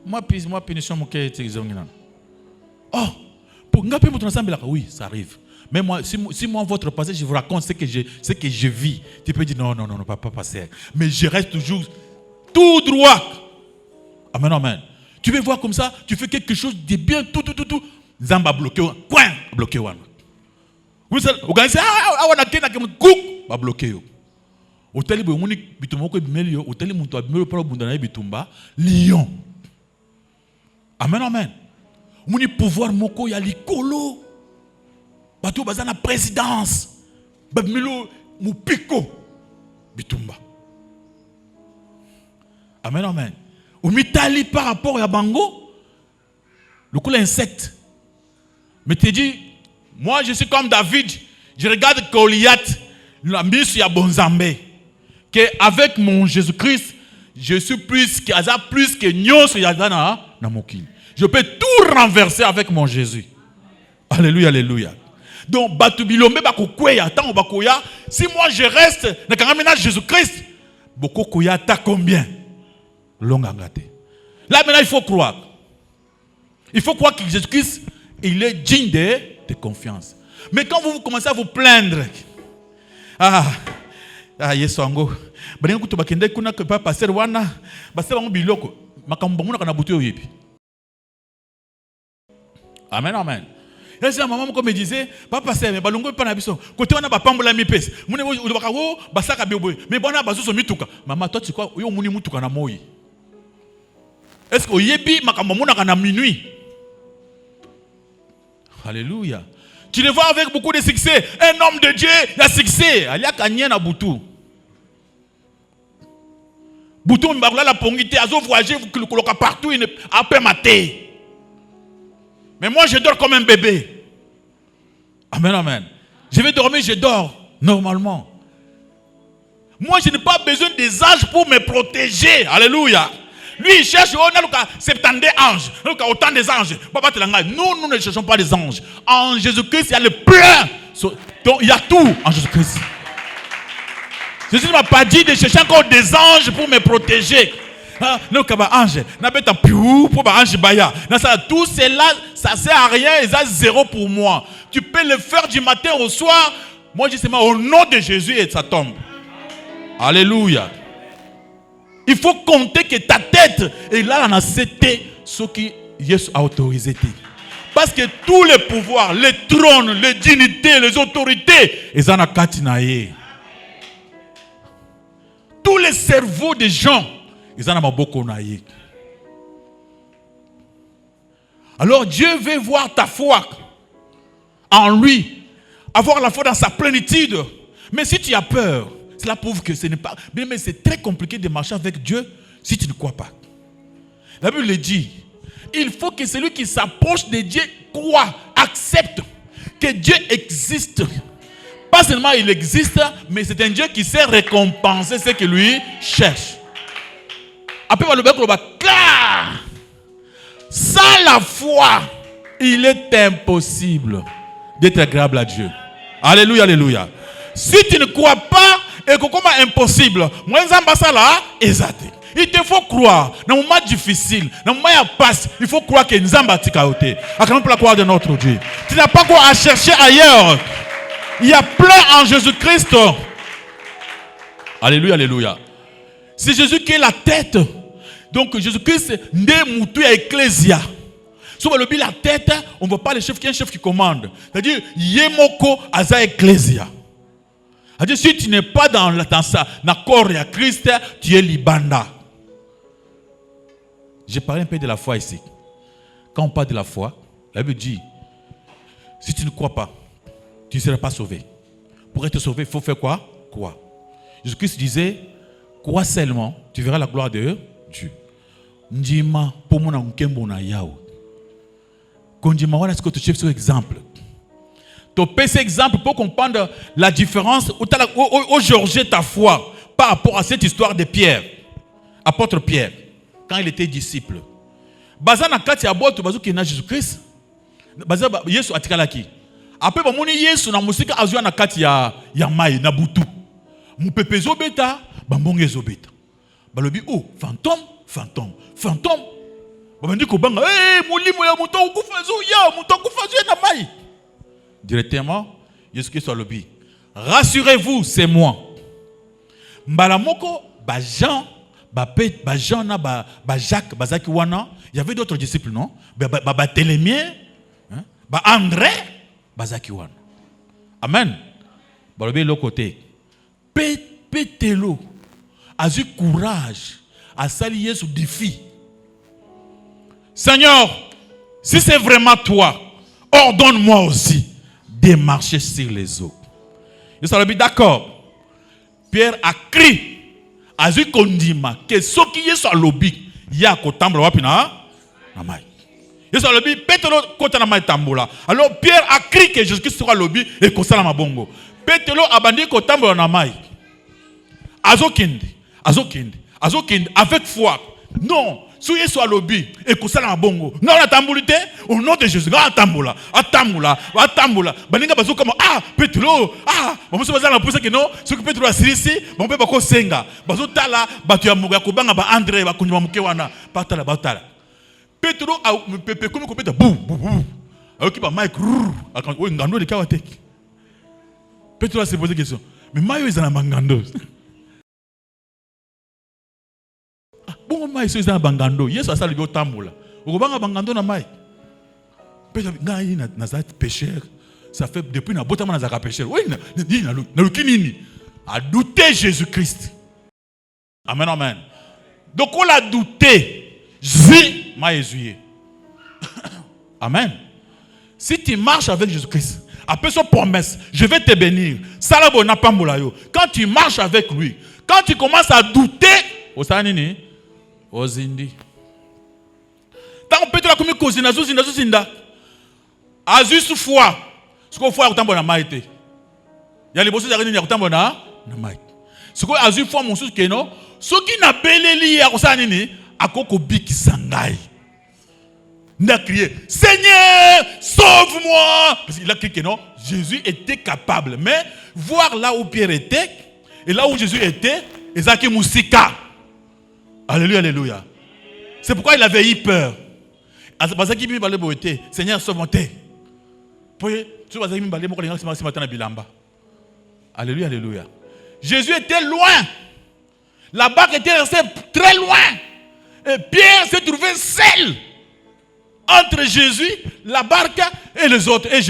Moi, punition, mon cœur est oh, pour ngapi mon ensemble, oui, ça arrive. Mais moi, si moi, votre passé, je vous raconte ce que je vis, tu peux dire non, pas passer. Mais je reste toujours tout droit. Amen, amen. Tu veux voir comme ça, tu fais quelque chose de bien, tout. Zamba bloqué, coin, bloqué. Vous savez, vous gagnez ça, va bloquer. Hôtel Boumoni, Bitumoko, Melio, Hôtel Moutoua, Melo, Bundana, Bitumba, Lyon. Amen, amen. Mouni pouvoir moko ya likolo. Bato bazana présidence. Babmelo Moupiko. Bitumba. Amen, amen. Ou mitali par rapport à Bango. Le coup l'insecte. Mais tu dis, moi je suis comme David. Je regarde Goliath, la mise à Bonzambé. Qu'avec mon Jésus-Christ, je suis plus que Nyos Yadana Namoki. Je peux tout renverser avec mon Jésus. Alléluia, alléluia. Donc, Batubilombe Bakouya, tant Bakoya, si moi je reste dans Jésus-Christ, Bokokoya, t'as combien? Longangate. Là maintenant, il faut croire. Il faut croire que Jésus-Christ, il est digne de confiance. Mais quand vous commencez à vous plaindre, yes, Ango, Amen, amen. Et c'est maman comme me disait, papa c'est mais balongo pas na biso. Côté on a ba pambola mi pes. Mune o baka wo basaka beboy. Mais bona bazuso mituka. Maman toi tu crois yo muni mutuka na moyi. Est-ce que oyebi makambo muna kana minuit? Alléluia. Tu le vois avec beaucoup de succès. Un homme de Dieu, il a succès. Alia kanyen na butu. Butu mbagla la pongité azo voyager le coloca partout il a pas maté. Mais moi, je dors comme un bébé. Amen, amen. Je vais dormir, je dors normalement. Moi, je n'ai pas besoin des anges pour me protéger. Alléluia. Lui, il cherche, on a 70 anges. Autant des anges. Nous ne cherchons pas des anges. En Jésus-Christ, il y a le plein. Donc, il y a tout en Jésus-Christ. Jésus ne m'a pas dit de chercher encore des anges pour me protéger. Tout cela, ça sert à rien et ça zéro pour moi. Tu peux le faire du matin au soir. Moi, je dis seulement au nom de Jésus et ça tombe. Alléluia. Il faut compter que ta tête est là dans cette tête, ce qui Jésus a autorisé. Parce que tous les pouvoirs, les trônes, les dignités, les autorités, ils en ont katinaye. Tous les cerveaux des gens, ils en ont beaucoup naïe. Alors Dieu veut voir ta foi en lui, avoir la foi dans sa plénitude. Mais si tu as peur, cela prouve que ce n'est pas. Mais c'est très compliqué de marcher avec Dieu si tu ne crois pas. La Bible dit, il faut que celui qui s'approche de Dieu croit, accepte que Dieu existe. Pas seulement il existe, mais c'est un Dieu qui sait récompenser ce que lui cherche. Après, sans la foi, il est impossible d'être agréable à Dieu. Alléluia, alléluia. Si tu ne crois pas, et que comme impossible, il te faut croire. Dans un moment difficile, dans un moment de passe, il faut croire que nous avons tikaoté. À quand on peut croire de notre Dieu. Tu n'as pas quoi à chercher ailleurs. Il y a plein en Jésus-Christ. Alléluia, alléluia. C'est Jésus qui est la tête. Donc Jésus-Christ n'est moutou à ecclésia. Si on veut la tête, on ne voit pas le chef qui est un chef qui commande. C'est-à-dire, Yemoko aza ecclésia. C'est-à-dire, si tu n'es pas dans corps à Christ, tu es libanda. J'ai parlé un peu de la foi ici. Quand on parle de la foi, la Bible dit, si tu ne crois pas, tu ne seras pas sauvé. Pour être sauvé, il faut faire quoi? Croire. Jésus-Christ disait, crois seulement, tu verras la gloire de Dieu. Ndima pour mon nkembo na yao. Kondima wana ce que tu cherches sur exemple. Tu peux cet exemple pour comprendre la différence où Georges ta foi par rapport à cette histoire de Pierre. Apôtre Pierre, quand il était disciple. Bazana kati ya boto bazuki na Jésus-Christ. Bazana Yesu atikalaki. Après bamoni Yesu na musika azwa na kati ya mai na butu. Mupepezo beta, bambongezo beta. Balobi oh fantôme. Babandi ko banga mulimo ya muto okufazo ya muto okufazo na mai. Directement Jésus-Christ a lobby. Rassurez-vous, c'est moi. Mbala moko ba Jean, ba Jean na ba Jacques, bazaki wana, il y avait d'autres disciples non? Ba Télémien, ba André, bazaki wana. Amen. Balobi l'autre côté. Pételo a eu courage à s'allier sous défi. Seigneur, si c'est vraiment toi, ordonne-moi aussi de marcher sur les eaux. Je suis d'accord. Pierre a crié, a eu condima que ce qui est sur l'obit, ya kotambola wapi na mai. Yesu alobi Petelo kota na mai tambola. Alors Pierre a crié que Jésus-Christ sera lobi et kosala mabongo. Petelo abandi kotambola na mai. Azokende avec foi. Non, si Yesu alobi et kosala mabongo. Non, la tambolité au nom de Jésus. Atambola. Baninga bazo comme Petelo, bon so bazala pour ça que non, ce que Petelo a silisi, bon pe bako senga. Bazo tala batu ya muga kobanga ba André ba kunyuma muke wana, batala. Petelo a pepe comme kopeta bou. Alors ba Mike o ngando de kawatek. Petelo a se posé question. Mais mayo ezana mangando. Bon mai so ezana bangando. Yesu asali bi otambola. Okobanga bangando na mai. Petelo ngai na za pécheur. Ça fait depuis na botama na za pécheur. Oui na lukinini. A douter Jésus-Christ. Amen. Donc on a douté. Amen. Si tu marches avec Jésus-Christ, après son promesse, je vais te bénir. Quand tu marches avec lui, quand tu commences à douter, tant peut être comme cosina zinda. A juste foi. Ce qu'on fait à tambo na maïté. Il y a les bosses d'arrêter à tambo na maïté. Ce qu'on a juste foi mon sous que non. Ce qui n'a pas les liens à kosanini. Akoko biki sangai. Il a crié, Seigneur, sauve-moi. Parce qu'il a crié que non, Jésus était capable. Mais voir là où Pierre était, et là où Jésus était, Ezaki Moussika. Alléluia. C'est pourquoi il avait eu peur. Seigneur, sauve-moi. Alléluia. Jésus était loin. La barque était restée très loin. Et Pierre s'est trouvé seul entre Jésus, la barque et les autres, et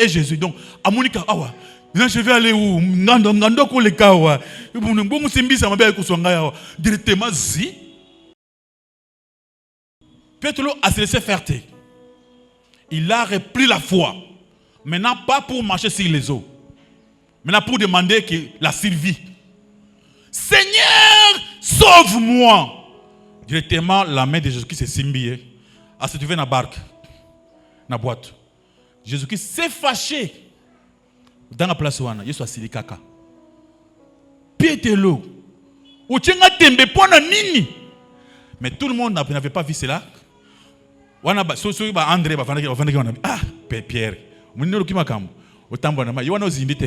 Jésus. Donc, à Monica, je vais aller où? Directement, si. Pierre a se laissé faire. Il a repris la foi. Maintenant, pas pour marcher sur les eaux. Maintenant, pour demander la survie. Seigneur, sauve-moi. Directement, la main de Jésus-Christ s'est simbiée. A se trouvé dans la barque, dans la boîte. Jésus-Christ s'est fâché. Dans la place où on a, Jésus a sili kaka. Piételo. Ou tu as tembe pona nini. Mais tout le monde n'avait pas vu cela. André va Pierre. Munino ki makambo. Otambo na ma. Yo wana ozindi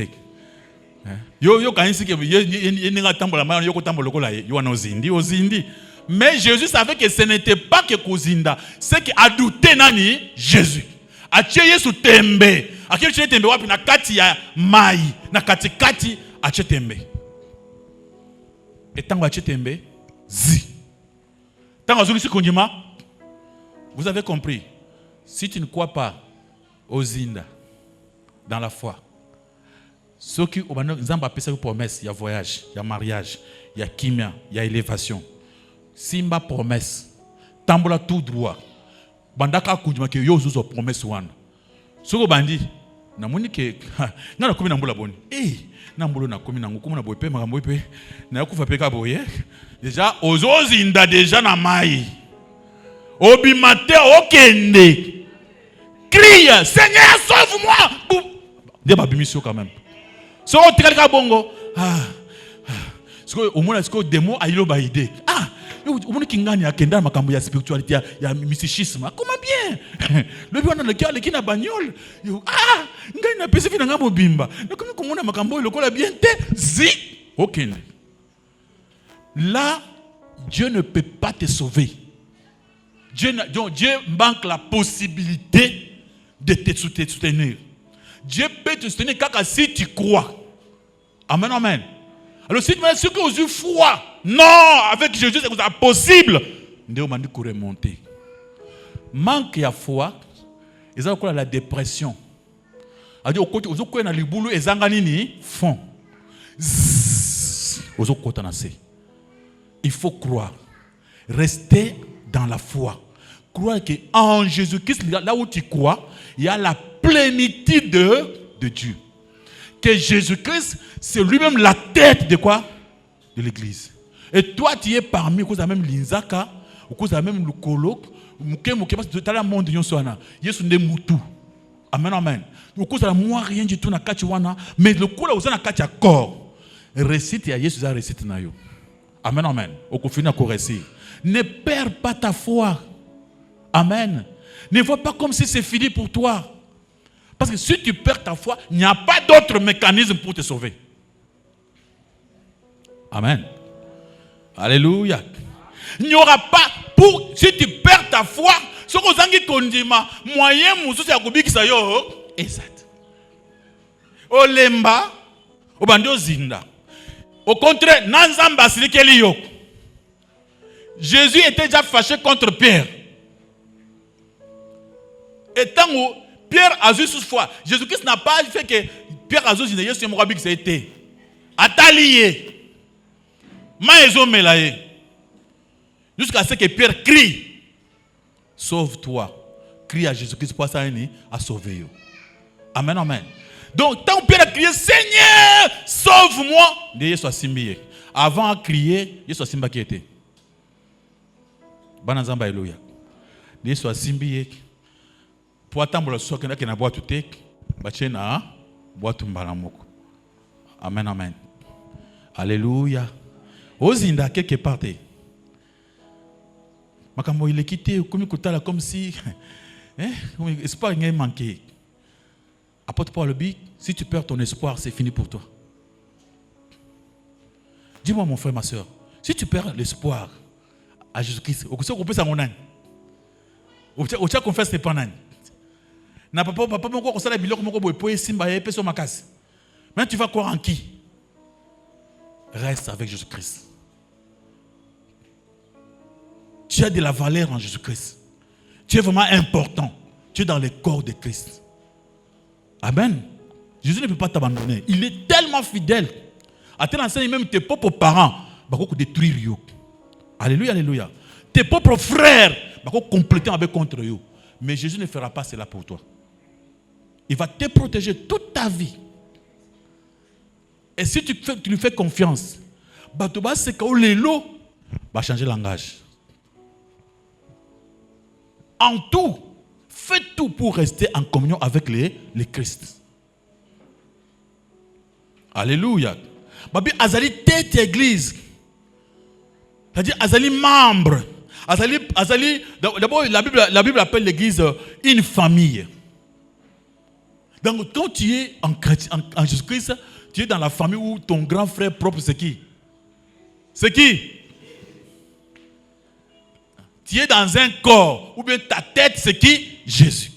Yo kanisi ke ye ninga tambola ma yo ko tambola ko la yo wana ozindi. Mais Jésus savait que ce n'était pas que Kozinda. C'est qu'il a douté nani Jésus. A tcheye sou tembe. A tcheye sou tembe wapi na kati ya mai. Na kati a tcheye tembe. Et tango a tcheye tembe. Zi. Tango a zulu si kondima. Vous avez compris. Si tu ne crois pas aux Zinda dans la foi. Ceux qui ont une promesse, il y a voyage, il y a mariage, il y a kimia, il y a élévation. Simba promesse, tambola tout droit. Bandaka kujima ke yo zuzo promesse wana. Soko bandi na moni ke na komi na mbola boni. Na mbolo na komi na ngukumu na boyepe makambo yepe na kufa peka boye. Déjà ozozinda déjà na mai. Obimate okende. Crie, Seigneur sauve-moi. Dia babimisio quand même. So tikalika bongo. Au moins, est-ce que des mots aïlo baïdé? Au moins, kingani a kenda makambo ya spiritualité ya mysticisme. Comment bien? Le bien dans le cœur, le qui n'a bagnole. Ngai na pesi fina ngamo bimba. Na comme komona makambo le kola bien te zi. Aucun. Là, Dieu ne peut pas te sauver. Dieu manque la possibilité de te soutenir. Dieu peut te soutenir si tu crois. Amen. Alors si tu as ceux qui ont eu foi, non, avec Jésus c'est impossible. Nous demandons de remonter. Manque de foi, ils ont la dépression. C'est-à-dire aux na libulu ezanganini fond. Il faut croire. Rester dans la foi. Croire qu'en Jésus-Christ, là où tu crois, il y a la plénitude de Dieu. Que Jésus-Christ, c'est lui-même la tête de quoi? De l'église. Et toi, tu es parmi, même l'Inzaka, cause même le coloc, parce que dans le monde Yesu nde mutu. Amen, amen. Au cause de la moi rien du tout na kachiwana, mais le coup là vous en a kachi corps. Récite ya Yesu za récite na yo. Amen, amen. Au confine à récit. Ne perds pas ta foi. Amen. Ne vois pas comme si c'est fini pour toi. Parce que si tu perds ta foi, il n'y a pas d'autre mécanisme pour te sauver. Amen. Alléluia. Il n'y aura pas si tu perds ta foi, ce que vous avez condima, moyen musu ya kubikisa yo, exact. Olemba, obando zinda. Au contraire, nanzamba silikeli yo. Jésus était déjà fâché contre Pierre. Et tant que Pierre a eu sous foi, Jésus-Christ n'a pas fait que Pierre a eu sous foi, Jésus a été attalié. Maïzo melaye. Jusqu'à ce que Pierre crie. Sauve-toi. Crie à Jésus-Christ pour ça à sauver. Amen, amen. Donc, tant que Pierre a crié, Seigneur, sauve-moi. Jésus soit simbié. Avant de crier, Jésus soit simba qui était. Banazamba Eloya. Jésus soit simbié. Pour attendre le soir qu'il y a boîte tout bachena boîte mbalamoko. Amen, amen. Alléluia. Ozinda quelque part. Makambo il est quitté comme si espoir n'est manqué. Apôtre Paul le dit, si tu perds ton espoir, c'est fini pour toi. Dis-moi mon frère, ma soeur, si tu perds l'espoir à Jésus-Christ, au coup peut ça mon âne. Au tient confesse c'est pas âne. Na papa mon quoi ça la biloko mon quoi pour simba et peso makas. Maintenant tu vas croire en qui? Reste avec Jésus-Christ. Tu as de la valeur en Jésus-Christ. Tu es vraiment important. Tu es dans le corps de Christ. Amen. Jésus ne peut pas t'abandonner. Il est tellement fidèle. À tel enseigne même tes propres parents, ils vont détruire. Alléluia, alléluia. Tes propres frères, ils vont compléter avec contre eux. Mais Jésus ne fera pas cela pour toi. Il va te protéger toute ta vie. Et si tu lui fais confiance, c'est que l'élo va changer de langage. En tout, fais tout pour rester en communion avec les Christ. Alléluia. Babi azali tête église. C'est-à-dire azali membre. D'abord la Bible appelle l'église une famille. Donc quand tu es en Jésus-Christ, tu es dans la famille où ton grand frère propre c'est qui? C'est qui? Tu es dans un corps, ou bien ta tête, c'est qui? Jésus.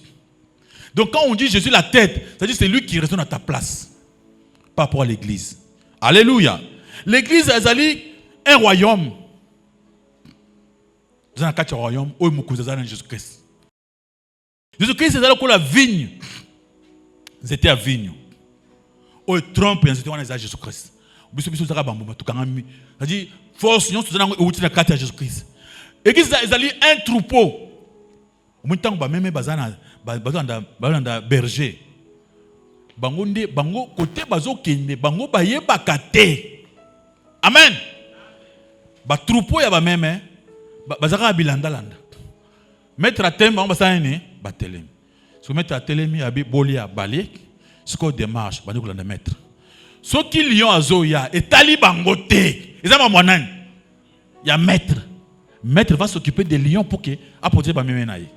Donc quand on dit Jésus la tête, c'est-à-dire c'est lui qui résonne à ta place. Par rapport à l'église. Alléluia. L'église, elle est un royaume. Vous avez un royaume, où vous avez Jésus-Christ. Jésus-Christ, c'est comme la vigne. Ils étaient à vigne. Où Trump, ils étaient à Jésus-Christ. C'est-à-dire, force, nous sommes à Jésus-Christ. L'église, ils allaient un troupeau. Au même temps, même dans berger. Bango côté bazo kende, bango baye bakate. Amen. Ba troupeau ya ba même, bazaka bilanda landa. Mettre à thème, on va s'en aller, batelem. Si vous mettez à telemi, abi boli à balé, ce qu'on démarche, bango landa mettre. Ce qui lion azoya et tali bangote. Ils ont monan. Il y a maître. Maître va s'occuper des lions pour que apporter ba memenaï.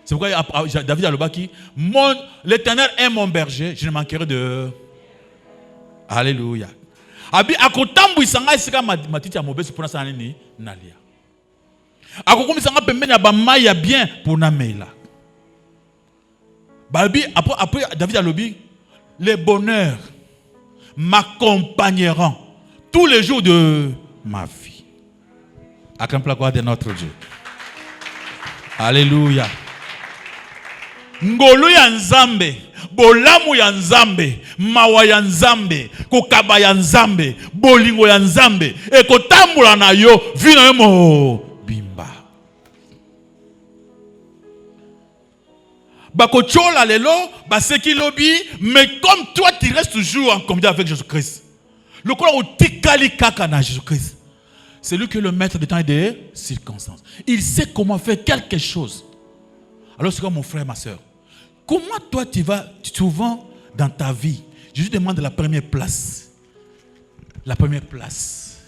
C'est pourquoi David a le baki, l'Éternel est mon berger, je ne manquerai de. Alléluia. Abi akotambu isanga isika matiti ya mobesi pour na nini nalia. Akokomi sanga pembeni ya bamai ya bien pour na meila. Babi après David a le baki, les bonheurs m'accompagneront tous les jours de ma vie. Acclame la gloire de notre Dieu. Alléluia. Ngolo ya nzambe, bolamu ya nzambe, mawa ya nzambe, kokaba ya nzambe, bolingo ya nzambe, ekotambula na yo, vino yo mo bimba. Bakochola lelo, baseki lobi, mais comme toi tu restes toujours en communion avec Jésus-Christ. Le quoi au tikali kaka na Jésus-Christ. C'est lui qui est le maître des temps et des circonstances. Il sait comment faire quelque chose. Alors c'est comme mon frère, ma soeur. Comment toi tu vas souvent dans ta vie? Jésus demande la première place. La première place.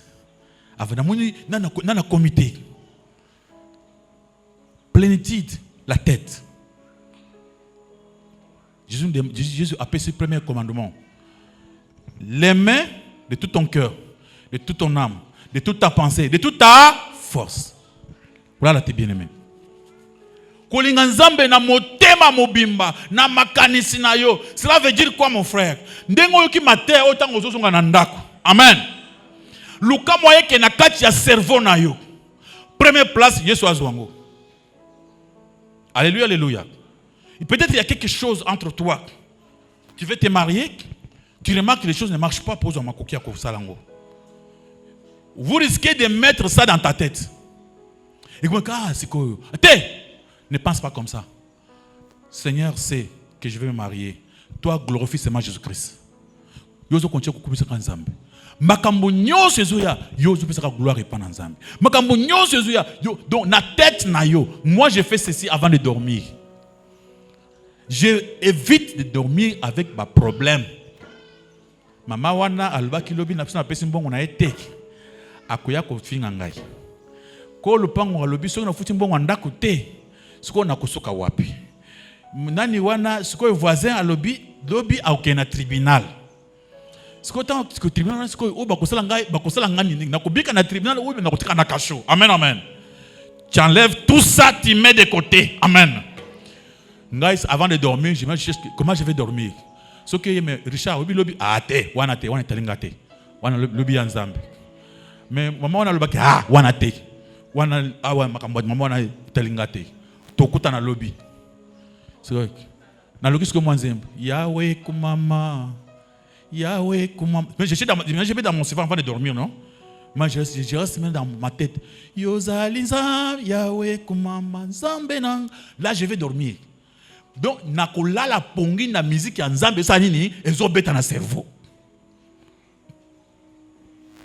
Dans le comité. Plénitude, la tête. Jésus appelle ce premier commandement. Les mains de tout ton cœur, de toute ton âme, de toute ta pensée, de toute ta force. Voilà tes bien-aimés. Kolinga nzambe na motema mobimba na makanisi na yo. Cela veut dire quoi mon frère? Ndengo yoki mate otango zozonga na ndako. Amen. Luka moye ke na kati ya cerveau na yo. Première place Yesu azwango. Alléluia, alléluia. Peut-être il y a quelque chose entre toi. Tu veux te marier, tu remarques que les choses ne marchent pas pour Zamakokia Kosalango. Vous risquez de mettre ça dans ta tête. Et vous dites, ah, c'est quoi? Ne pense pas comme ça. Seigneur sait que je vais me marier. Toi, glorifie seulement Jésus-Christ. Yozo continue à couper ensemble. Makambo nyonso ezoya yozo pesa gloire et pas ensemble. Makambo nyonso ezoya donc na tête na yo. Moi je fais ceci avant de dormir. Je évite de dormir avec ma problème. Mama wana albaki lobi na pesa pesi mbongo na ete. Akoya ko finga ngai. Ko lupango lobi so na futi mbongo ndako te. Siko na kusuka wapi. Nani wana siko voisin alobi lobi aukena tribunal. Siko tant que tribunal siko o bakosala ngai na kobika na tribunal ou na kotika na kasho. Amen, amen. Tu enlèves tout ça, tu mets de côté. Amen. Guys, avant de dormir, je me cherche comment je vais dormir. Ce que Richard obi lobi ate wana telingate. Wana lobi anzambe. Mais maman wana lobaki wana te. Wana awa makambo maman wana telingate. Tokuta na lobi. C'est vrai. Na lobi ce que moi nzembe. Yahweh kumama. Yahweh kumama. Mais je suis dans mon cerveau avant de dormir, non? Moi je reste même dans ma tête. Yozali nzambe Yahweh kumama nzambe nang. Là je vais dormir. Donc, nakola la pongi na musique ya nzambe sa nini ezobeta na cerveau.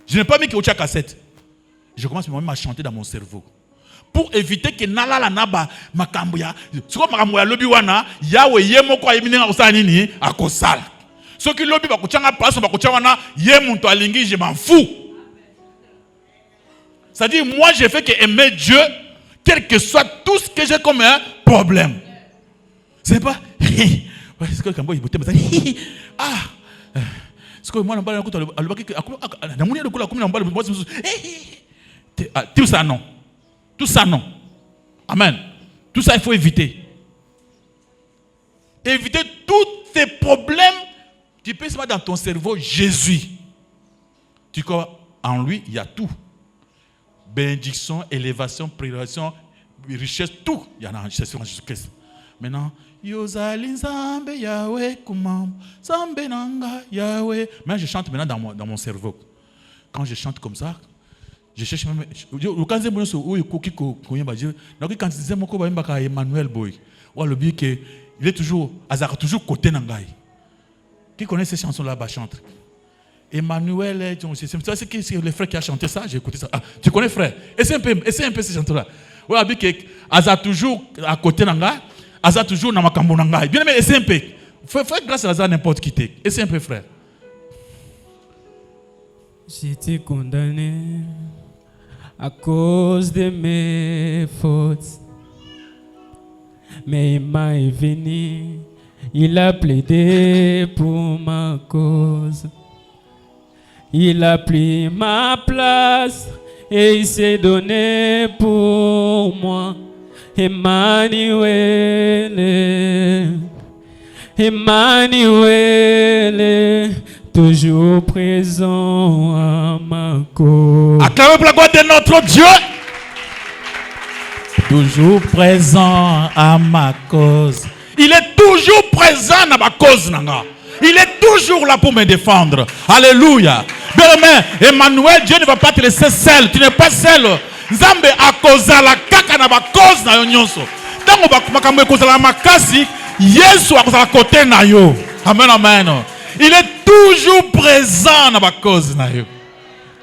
Je n'ai pas mis que au cassette. Je commence moi-même à chanter dans mon cerveau. Pour éviter que nalala naba makambo ya siko makambo ya lobi wana yawe yemo kwa yemine na sa nini akosala. Ce qui lobi bakuchanga place bakuchanga wana yemu to alingi je m'en fous. C'est-à-dire moi je fais que aimer Dieu quel que soit tout ce que j'ai comme un problème. C'est pas c'est que quand il botte ah c'est que moi na bala kuto alobaki na muni de kula comme na bala tout ça non. Tout ça non. Amen. Tout ça il faut éviter. Éviter tous ces problèmes qui peuvent se mettre dans ton cerveau. Jésus. Tu crois en lui, il y a tout. Bénédiction, élévation, préparation, richesse, tout. Il y en a en Jésus-Christ. Maintenant, Yozali nzambe Yahweh kumam zambe nanga Yahweh. Mais je chante maintenant dans mon cerveau. Quand je chante comme ça, je cherche même quand je me où koki ko yemba Dieu. Donc quand je mo ko ba yemba ka Emmanuel boy. Ou le bien que il est toujours azar toujours côté nangai. Qui connaît ces chansons là bas chante. Emmanuel, c'est que le frère qui a chanté ça, j'ai écouté ça. Ah, tu connais frère? Essaye un peu ces chansons là. Ou bien que azar toujours à côté nangai. Aza toujours na makambo na ngai. Bien aimé, essaie un peu. Fais grâce à Aza n'importe qui t'es. Essaie un peu, frère. J'étais condamné à cause de mes fautes. Mais il m'a venu, il a plaidé pour ma cause. Il a pris ma place et il s'est donné pour moi. Emmanuel, Emmanuel, toujours présent à ma cause. Acclamez pour la gloire de notre Dieu. Toujours présent à ma cause. Il est toujours présent à ma cause, nanga. Il est toujours là pour me défendre. Alléluia. Bien, Emmanuel, Dieu ne va pas te laisser seul. Tu n'es pas seul. Nzambe akozala kaka na ba cause na yo nyonso. Tango makambo ekozala makasi, Yesu akozala côté na yo. Amen, amen. Il est toujours présent na ba cause na yo.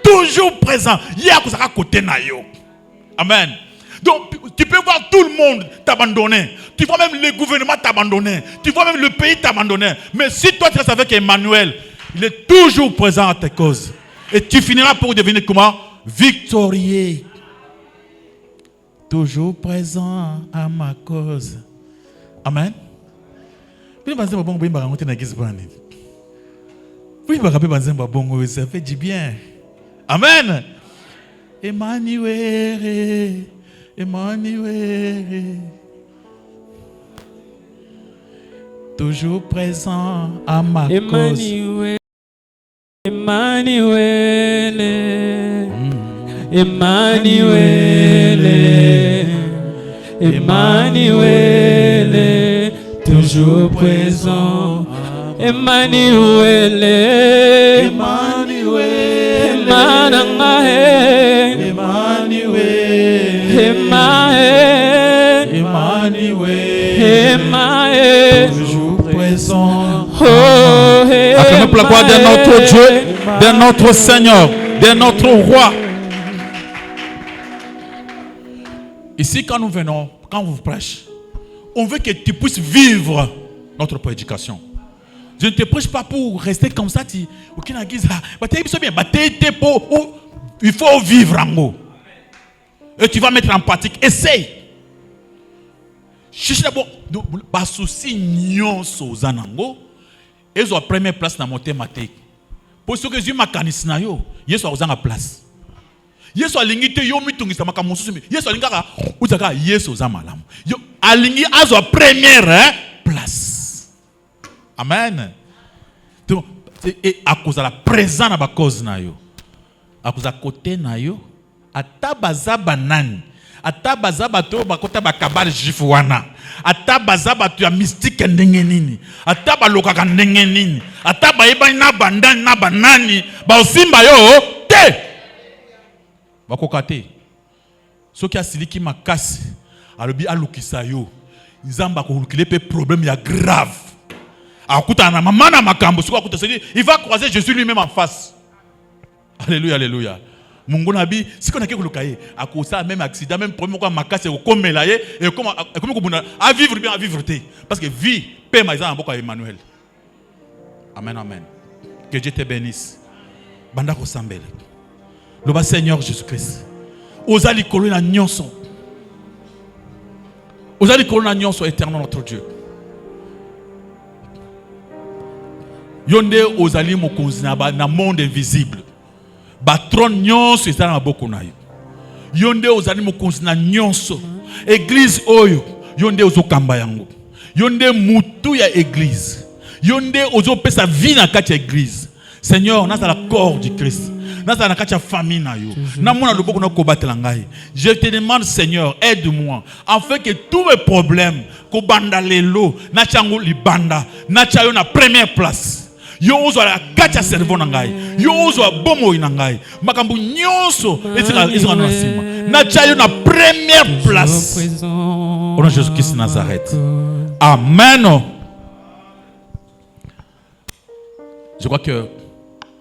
toujours présent. Il y a à côté na yo. Amen. Donc, tu peux voir tout le monde t'abandonner. Tu vois même le gouvernement t'abandonner. Tu vois même le pays t'abandonner. Mais si toi tu restes avec Emmanuel, il est toujours présent à tes causes. Et tu finiras pour devenir comment? Victorieux. Toujours présent à ma cause. Amen. Ça fait du bien. Amen. Emmanuel. Emmanuel. Toujours présent à ma cause. Emmanuel. Emmanuel. Emmanuel. Toujours présent. Emmanuel. Emmanuel. Emmanuel. Emmanuel. Emmanuel. Toujours présent. Acclamez pour la gloire de notre Dieu, de notre Seigneur, de notre Roi. Ici, quand nous venons, quand vous prêchez, on veut que tu puisses vivre notre prédication. Je ne te prêche pas pour rester comme ça. Il faut vivre en haut. Et tu vas mettre en pratique. Essaye. Cherche d'abord. Pas souci nyonso zanango. Et la première place dans mon thème. Pour ce que je m'acanis na yo, yeso a place. Yeso alingite yo mitungisa makamusu. Yeso alingaka utaka yeso zamalam. Yo alingi azo première place. Amen. Donc et à cause de la présence na ba cause na yo. À cause à côté na yo, atabaza banani. Atabaza bato bakota bakabal jifuana. Atabaza bato ya mystique ndenge nini. Atabaloka ndenge nini. Atabayeba na bandani na banani. Ba osimba yo te. Bakokate. Soki asiliki makasi. Alobi alukisa yo. Nzamba ko lukile pe problème ya grave. Akuta na mama na makambo siko akuta se dit, il va croiser Jésus lui-même en face. Alléluia, alléluia. Mungu nabi siko na kekuluka ye akosa même accident même problème quoi makasi ko komela ye et comment ko buna à vivre bien à vivre té parce que vie paix maison en boka Emmanuel. Amen, amen. Que Dieu te bénisse. Banda ko sambela. Le bas Seigneur Jésus-Christ. Ozali kolona nyonso. Ozali kolona nyonso éternel notre Dieu. Yonde ozali mokonzi na monde invisible. Batron nyonso ezala na boko na yo. Yonde ozali mokonzi na nyonso. Église oyo yonde ozokamba yango. Yonde mutu ya église. Yonde ozopesa vie na kati ya église. Seigneur, na la corps du Christ. Na la kati ya famille na yo. Na mona loboko na kobatela ngai. Je te demande Seigneur, aide-moi afin que tous mes problèmes ko banda lelo na chango libanda na chayo na première place. Yo ozo la kacha cerveau na ngai. Yo ozo bomo ina ngai. Makambu nyonso ezika na sima. Na chayo na première place. Au nom de Jésus-Christ Nazareth. Amen. Je crois que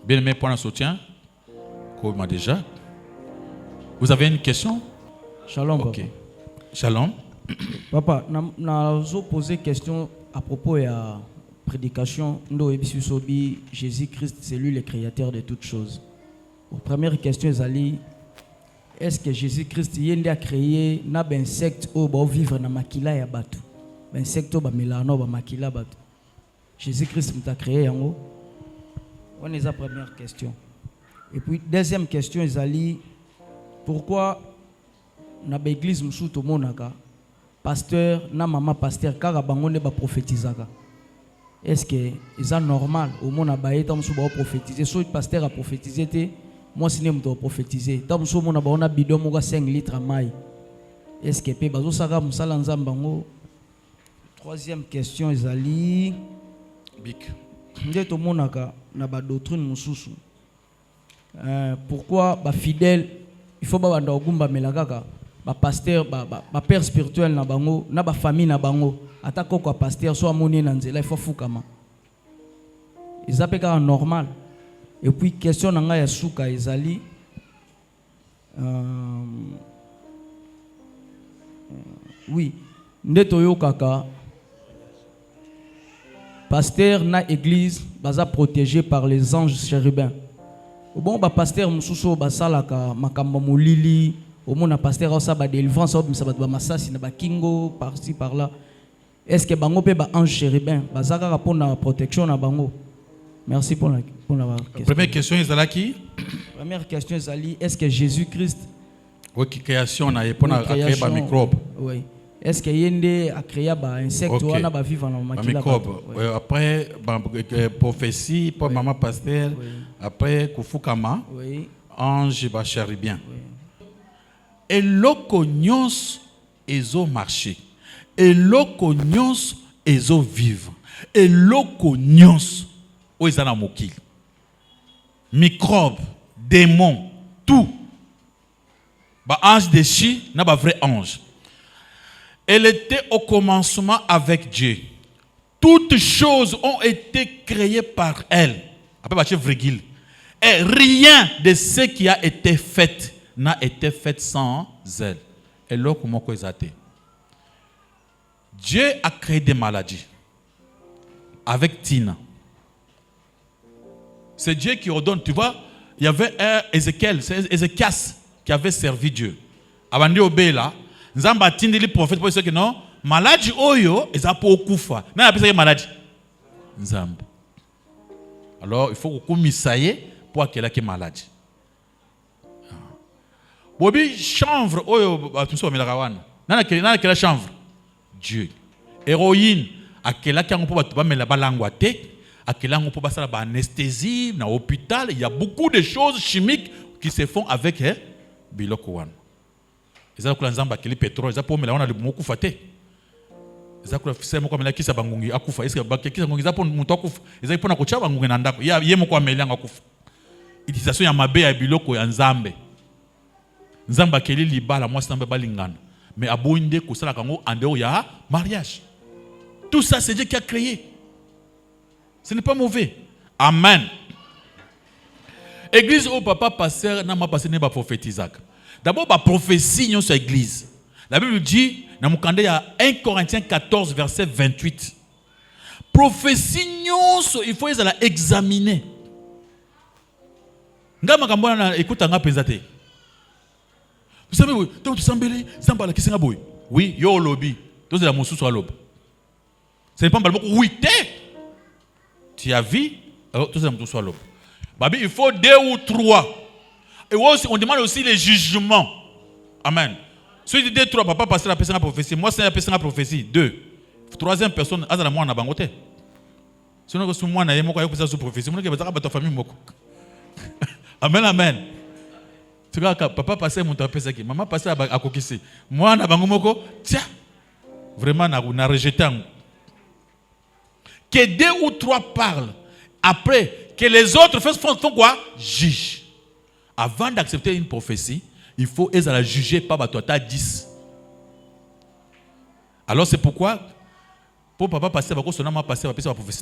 bien aimé pour un soutien comme m'a déjà. Vous avez une question? Shalom. OK. Papa. Shalom. Papa, na posé question à propos de la prédication. Jésus-Christ, c'est lui le créateur de toutes choses. La première question est-ce que Jésus-Christ a créé un insecte qui vivre dans makila ya batu? Un insecte qui melano ba makila batu. Jésus-Christ a créé yango. On est la première question. Et puis deuxième question pourquoi na ba église musuto monaka pasteur na maman pasteur kaka bango ne ba prophétisaka? Est-ce que c'est normal au monde a baé tant musuba prophétiser soit pasteur a prophétisé te moi si nem doit prophétiser tant musuba mona ba ona bidon mo 5 litres mai? Est-ce que pe bazo saka musala nzamba ngo? Troisième question Big. Nde to monaka na ba doctrine mususu. Pourquoi ba fidèle il faut ba banda ogumba melakaka ba pasteur ba père spirituel na bango na ba famille na bango atako kwa pasteur so amoni na nzela il faut fukama ils appellent normal. Et puis question nanga ya suka ezali Oui, Netoyo Kaka, pasteur na église, baza protégé par les anges chérubins. Bon, pasteur Moussousso, basalaka, makamba molili, au monde pasteur osa ba délivrance, ça ba masasi na ba kingo par-ci par-là. Est-ce que bango pe ba ange chérubin, bazaka répondre à protection na bango? Merci pour la question. Première question est qui? Première question est-ce que Jésus-Christ Oui, création on a créé par microbe. Oui. Est-ce que yende a créé ba insecte ou na ba vivre dans la microbe. Après prophétie pour maman pasteur, après kufukama, ange ba chérubin. Et l'okonyos ezo marché. Et l'okonyos ezo vivre. Et l'okonyos où ils ont mokil. Microbes, démons, tout. Bah ange de chi, n'a pas vrai ange. Elle était au commencement avec Dieu. Toutes choses ont été créées par elle. Après, bah, virgule. Et rien de ce qui a été fait n'a été fait sans elle. Et là, comment ils ont été? Dieu a créé des maladies. Avec Tina. C'est Dieu qui ordonne. Tu vois, il y avait un Ézéchiel, c'est Ézéchias qui avait servi Dieu. Avant de obéir là, nous avons bâti les prophètes pour dire que non, maladie oyo, ils ont pour kufa. Mais après ça, maladie. Nzambe. Alors, il faut qu'on misaye pour qu'elle ait maladie. Bobi chanvre oyo, tout ça, mais la rawane. Nana quelle chanvre? Dieu. Héroïne, à quelle a qu'on peut mettre la balangouate. À quel on peut passer la anesthésie, dans l'hôpital, il y a beaucoup de choses chimiques qui se font avec Bilokouane. Ils ont un pétrole, ils ont pour on a le mot koufaté. Ils ont fait comme la qui s'abangungi à koufa. Est-ce que qui s'abangungi pour monter koufa? Ils ont pour na kucha bangungi nanda. Il y a mon quoi mêler en koufa. Utilisation ya mabe ya biloko ya nzambe. Nzamba keli libala moi c'est balingana. Mais abonde kusala kango andeo ya mariage. Tout ça c'est Dieu qui a créé. Ce n'est pas mauvais. Amen. Église où papa pasteur n'a pas passé n'est pas prophétisac. D'abord la prophétie sur l'église. La Bible dit dans mon il y a 1 Corinthiens 14 verset 28. Prophétie il faut les examiner. Ngama kambona écoute nga pesate. Vous savez oui, donc tu sambeli, sambala kisenga boy. Oui, yo lobby. Donc c'est la mousou sur lobe. Ce n'est pas mal oui té. Tu as vu, alors tout ça me soit l'homme. Babi, il faut 2 ou 3. Et aussi, on demande aussi les jugements. Amen. Si tu dis 2, 3, papa passer la personne à prophétie. Moi, c'est la personne à prophétie. 2. Troisième personne, azala moi na bangote. Sinon, que moi na yemo kwa yoko sa prophétie. Moi, que bazaka ba ta famille moko. Amen, amen. Tu vois, papa passer mon tapé qui. Maman passer à kokisi. Moi na bango moko. Tiens, vraiment na rejeté. Que 2 ou 3 parlent, après que les autres font quoi? Juge. Avant d'accepter une prophétie, il faut la juger par toi 10. Alors c'est pourquoi, pour papa passer, la prophétie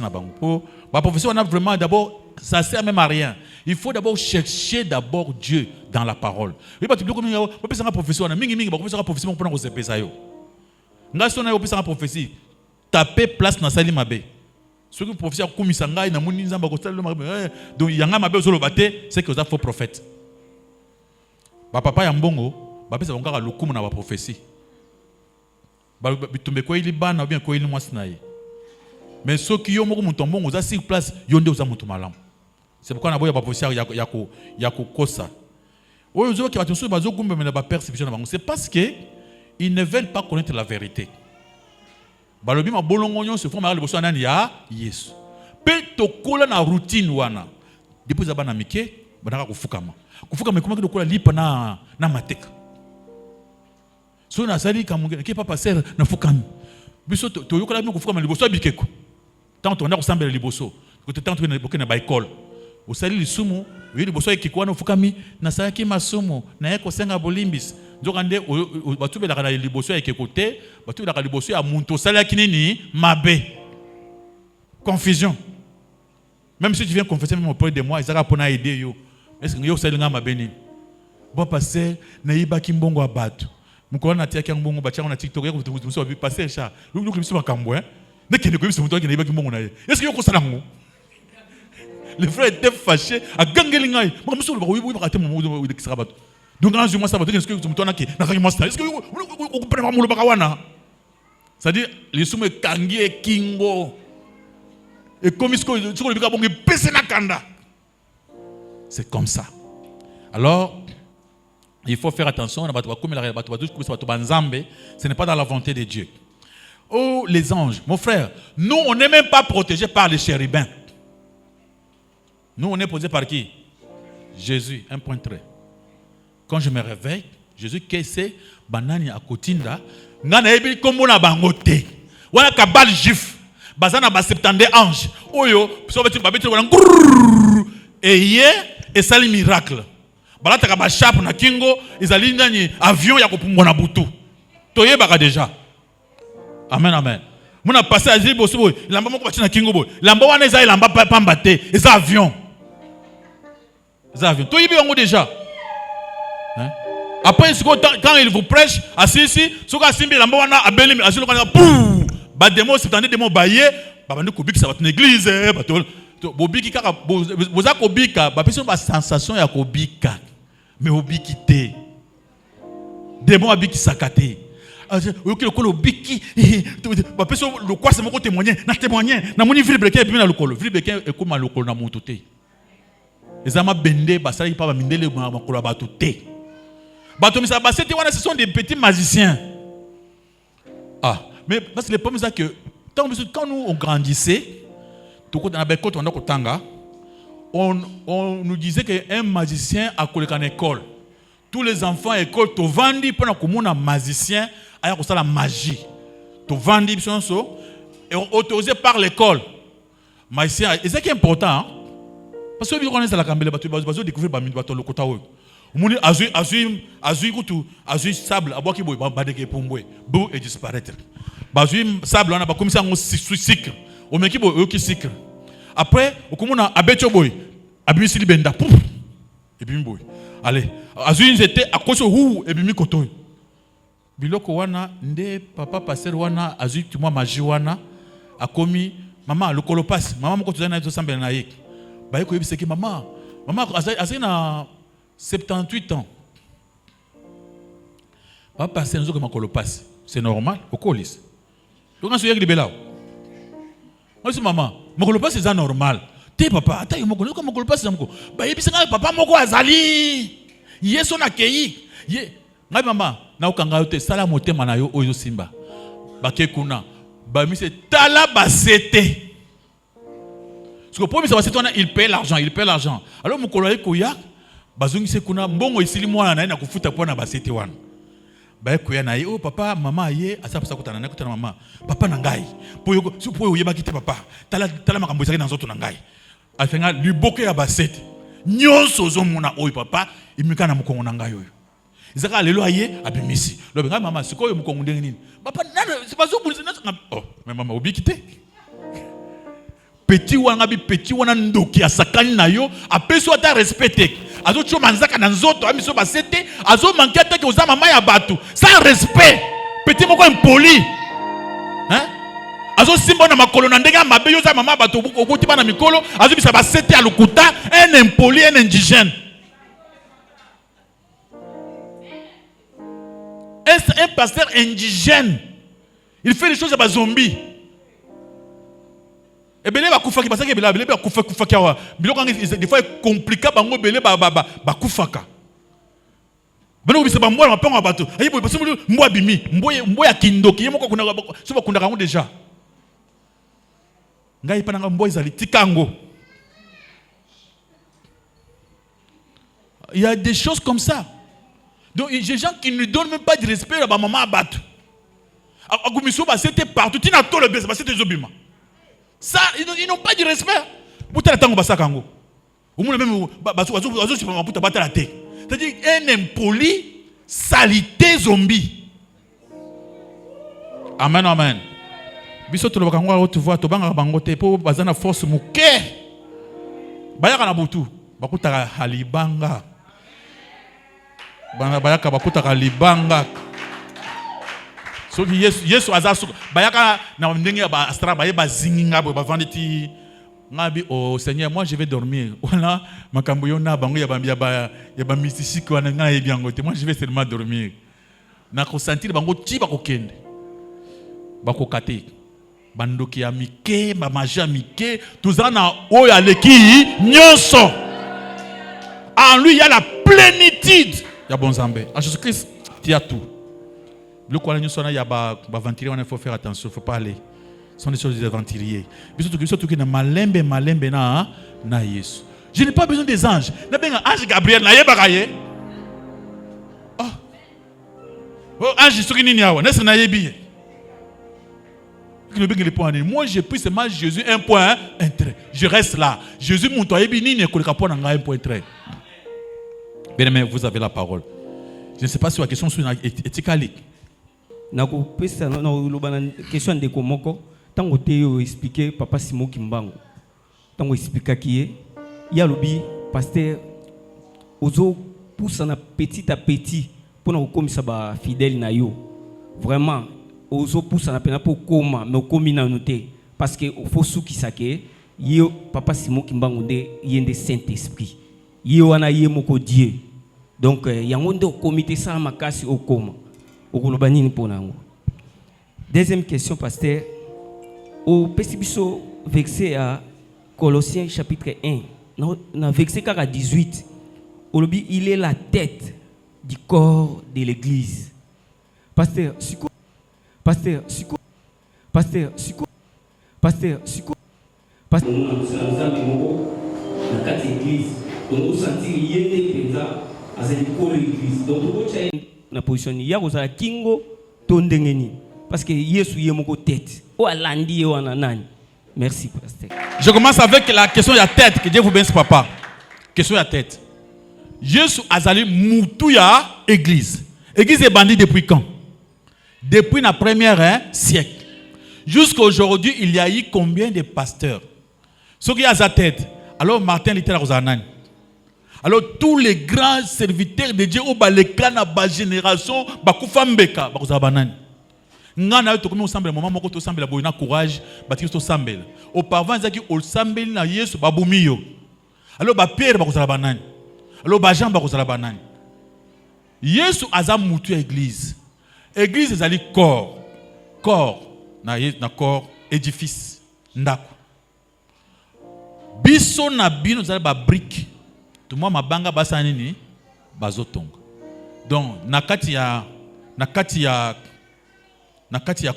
n'a pas. Pour la prophétie, on a vraiment d'abord, ça sert même à rien. Il faut d'abord chercher d'abord Dieu dans la parole. Oui, parce que comme il y a une prophétie, on a mingi prophétie pour nous recevoir ça. Nga si on a une prophétie, taper place dans Salim Abbé. Ce que le professeur Koumisanga, il a dit donc il y a un mabe sur le bâté, c'est que ça faux prophète. Papa Yambongo, papa c'est encore le coup na prophétie. Bitumbe ko ili bana bien ko ili mwasnaye. Mais ceux qui ont mon tombon, aux sur place, yonde aux amout malam. C'est pourquoi on a beau y prophétie ya kosa. Aux autres qui va tous bazo gumbe mais la perception na c'est parce que ils ne veulent pas connaître la vérité. Balobi ma bolongonyo se font marier le bosso anani ya Yesu. Pe to kola na routine wana. Depuis za bana mike, banaka kufukama. Kufukama comment que kola lipa na mateka. So na sali kamunge ke papa ser na fukami. Biso to yokola mi kufukama liboso bikeko. Tant on a ressemble liboso. Que tant on est na baikol. Au sali lisumu, oui liboso ekiko na fukami na sayaki masumu na yeko senga bolimbis. Jokande batu be la liboso ekeko te. Batu la liboso ya muntu sala kinini mabe. Confusion. Même si tu viens confesser même auprès de moi, ils aura pour aider yo. Est-ce que yo sali nga mabeni? Bon passer na ibaki mbongo abatu. Mukona na tia mbongo bacha na TikTok ya kutumuso passer cha. Luku biso bakambo hein. Nekene ko biso mutoki na ibaki mbongo na ye. Est-ce que yoko salango? Le frère était fâché à gangelingai. Moi muso ba oui ba te mo de kisaka batu. Donc quand je moi ça va est-ce que tu mutona ki na master. Est-ce que vous comprenez pas mo baka wana? C'est-à-dire les somme kangi e kingo. Et comme ce que le bika bongo pese na kanda. C'est comme ça. Alors, il faut faire attention. Ce n'est pas dans la volonté de Dieu. Oh, les anges. Mon frère, nous, on n'est même pas protégés par les chérubins. Nous, on est protégés par qui? Jésus, un point trait. Quand je me réveille, Jésus, qu'est-ce que banani à Kotinda? Ngana ebi kombo na bangote. Wana kabal jif. Bazana ba 70 anges. Oyo, so beti babeti wana et hier, et ça le miracle. Balata ba chape na kingo, izali ndani avion ya kopumwa na butu. Toye baka déjà. Amen amen. Muna passé à Zibo Sobo, lamba moko bati na kingo boy. Lamba wana ezali lamba pamba te, eza avion. Eza avion. Toye bi yango déjà. Hein? Après quand il vous prêche, assis, soka simbi lamba wana abeli asilo kana pou. Ba démon c'est tandé démon baye, ba bandu ko biki ça va une église, ba to bobiki kaka boza ko bika, ba personne ba sensation ya ko bika. Mais obiki te. Démon abiki sakate. Ok le biki, ba personne le quoi c'est mon témoigner, na témoigner, na moni ville brequin puis na lokolo, ville brequin e comme lokolo na moto te. Ezama bende ba sala pa ba mindele ba ko ba to te. Bato misa ba c'était wana ce sont des petits magiciens. Ah, mais parce que le problème c'est que quand nous on grandissait, on nous disait qu'un magicien a collé en école. Tous les enfants à l'école, tu vendis pendant que un magicien a fait la magie. Tu vendis et autorisé par l'école. Magicien, et c'est qui est important. Hein? Parce que on est dans la caméra, tu vas découvrir le côté où. Moni azui sable aboki boy badeke pombwe bo et disparaître. Bazui sable on a comme ça on sucre. O meki boy o ki sucre. Après o komona abecho boy abimi sili benda pouf et bimi boy. Allez, azui c'était à cause hu et bimi koto. Biloko wana nde papa passer wana azui tu moi magie wana akomi maman le colopasse maman moko tozana to sambela na yek. Ba yeko yebise ki maman azai na 78 ans. Papa, c'est un jour que je passe. C'est normal. Au colis. Donc, je suis là. Moi, je dis, maman, je passe, c'est normal. T'es papa, attends, je passe, c'est normal. Bah, il dit, papa, je suis azali. Yes, on a accueilli. Ngai maman, na ukanga yote sala motema na yo oyo simba. Ba kekuna. Ba mi c'est tala basete. Parce que pour lui, il paie l'argent. Alors, mon collègue Koya, bazungi se kuna mbongo isili mwana na ina kufuta kwa na basete wana. Ba koya na ye oh papa mama ye asapasa kutana na kutana mama papa na ngai. Po yo yeba kite papa. Tala makambo isaki na nzoto na ngai. Afenga liboke ya basete. Nyonso zo mona oyo papa imika na mukongo na ngai oyo. Izaka lelo aye abimisi. Lobe ngai mama sikoyo mukongo ndenge nini. Papa nana c'est pas zo bulisi na oh mais mama obikite. Petit wana ndoki asakani na yo apeso ata respecté azo choma nzaka na nzoto amiso basete azo manki ata ke oza mama ya batu sans respect petit moko impoli hein azo simba na makolo na ndenge mabe yo za mama batu okoti bana mikolo azo bisa basete alukuta un impoli un indigène un pasteur indigène il fait des choses à ba zombies. Et bien, il kufaki parce que belé ba kufaki wa biloko des fois compliqué bango belé ba kufaka. Bano bisa ba mbola mapango bato. Ayi boy parce que mbo abimi, mbo ya kindoki yemo ko kuna so ba kunda kango déjà. Ngai pananga mbo izali tikango. Il y a des choses comme ça. Donc il y a des gens qui ne donnent même pas de respect à ba maman abato. Agumiso ba c'était partout, tina to le bes ba c'était zobima. Ça, ils n'ont pas de respect. C'est-à-dire un impoli, salité zombie. Amen, amen. Biso to lobakango tu vois to banga bangote po bazana force muke. Bayaka na butu, bakutaka halibanga. bana bayaka bakutaka libanga soki Yesu azasu bayaka na ndenge ba astra ba zinginga ba vanditi ngabi oh Seigneur moi je vais dormir voilà makambo yona bango ya ba mystique wana nga yebiango te moi je vais seulement dormir na ko sentir bango ti ba ko kende ba ko kate bandoki ya mike ba maja mike tuzana oyo aleki nyonso en lui il y a la plénitude ya bonzambe en Jésus-Christ il y a tout. Le quoi nous sommes ya ba ventilier on il faut faire attention faut pas aller ce sont des choses de ventilier surtout que na malembe na Yesu. Je n'ai pas besoin des anges na benga ange Gabriel na yeba kaye ange soki nini awa nest na yebi moi je prie seulement Jésus un point un trait je reste là Jésus mon toi yebi nini koleka pona nga un point trait. Bien-aimé, vous avez la parole. Je ne sais pas si la question est éthique. Nako pesa na lobana question de komoko tango te yo expliquer papa Simon Kimbangu tango expliquer qui ya lobi pasteur ozo pousse na petit à petit pour na komisa ba fidèle na yo vraiment ozo pousse na pena pour koma mais komi na noter parce que faut souki sake yo papa Simon Kimbangu de yende Saint-Esprit yo wana ye moko Dieu donc yango ndo comité ça makasi okoma. Deuxième question, pasteur. Au Pessibiso, verset à Colossiens chapitre 1, dans verset 18, il est la tête du corps de l'église. Pasteur, na position ya kozala kingo to ndengeni parce que Yesu ye moko tête o alandi ye wana nani. Merci pasteur. Je commence avec la question de la tête que Dieu vous bénisse papa. Question de la tête. Yesu azali mutu ya église. Église est bandit depuis quand? Depuis la première siècle. Jusqu'à aujourd'hui, il y a eu combien de pasteurs? Ceux qui ont sa tête. Alors Martin Luther a nani. Alors tous les grands serviteurs de Dieu au baleka na ba génération ba kufambeka ba kuzabanani ngana to komi ensemble moment moko to ensemble boyina courage ba tisto ensemble auparavant zaki ensemble na Yesu ba bumiyo alors ba Pierre ba kuzabanani alors ba Jean ba kuzabanani Yesu aza mutu église ezali corps na corps édifice ndako biso na bino zali ba brique moi mabanga basa nini bazotonga donc nakati ya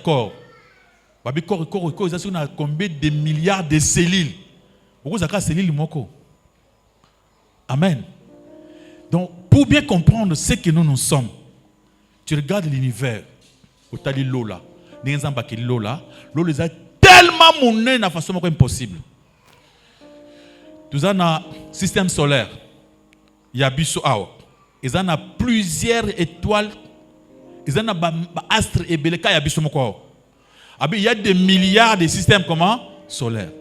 corps babi corps ça na combien de milliards de cellules beaucoup ça cellules moko amen donc pour bien comprendre ce que nous sommes tu regardes l'univers otali lola n'enzamba ke lola est tellement monnaie na façon moko impossible tout ça na système solaire. Il y a ils en a plusieurs étoiles. Ils en a astres et beleka ya biso moko. Il y a des milliards de systèmes comment solaires.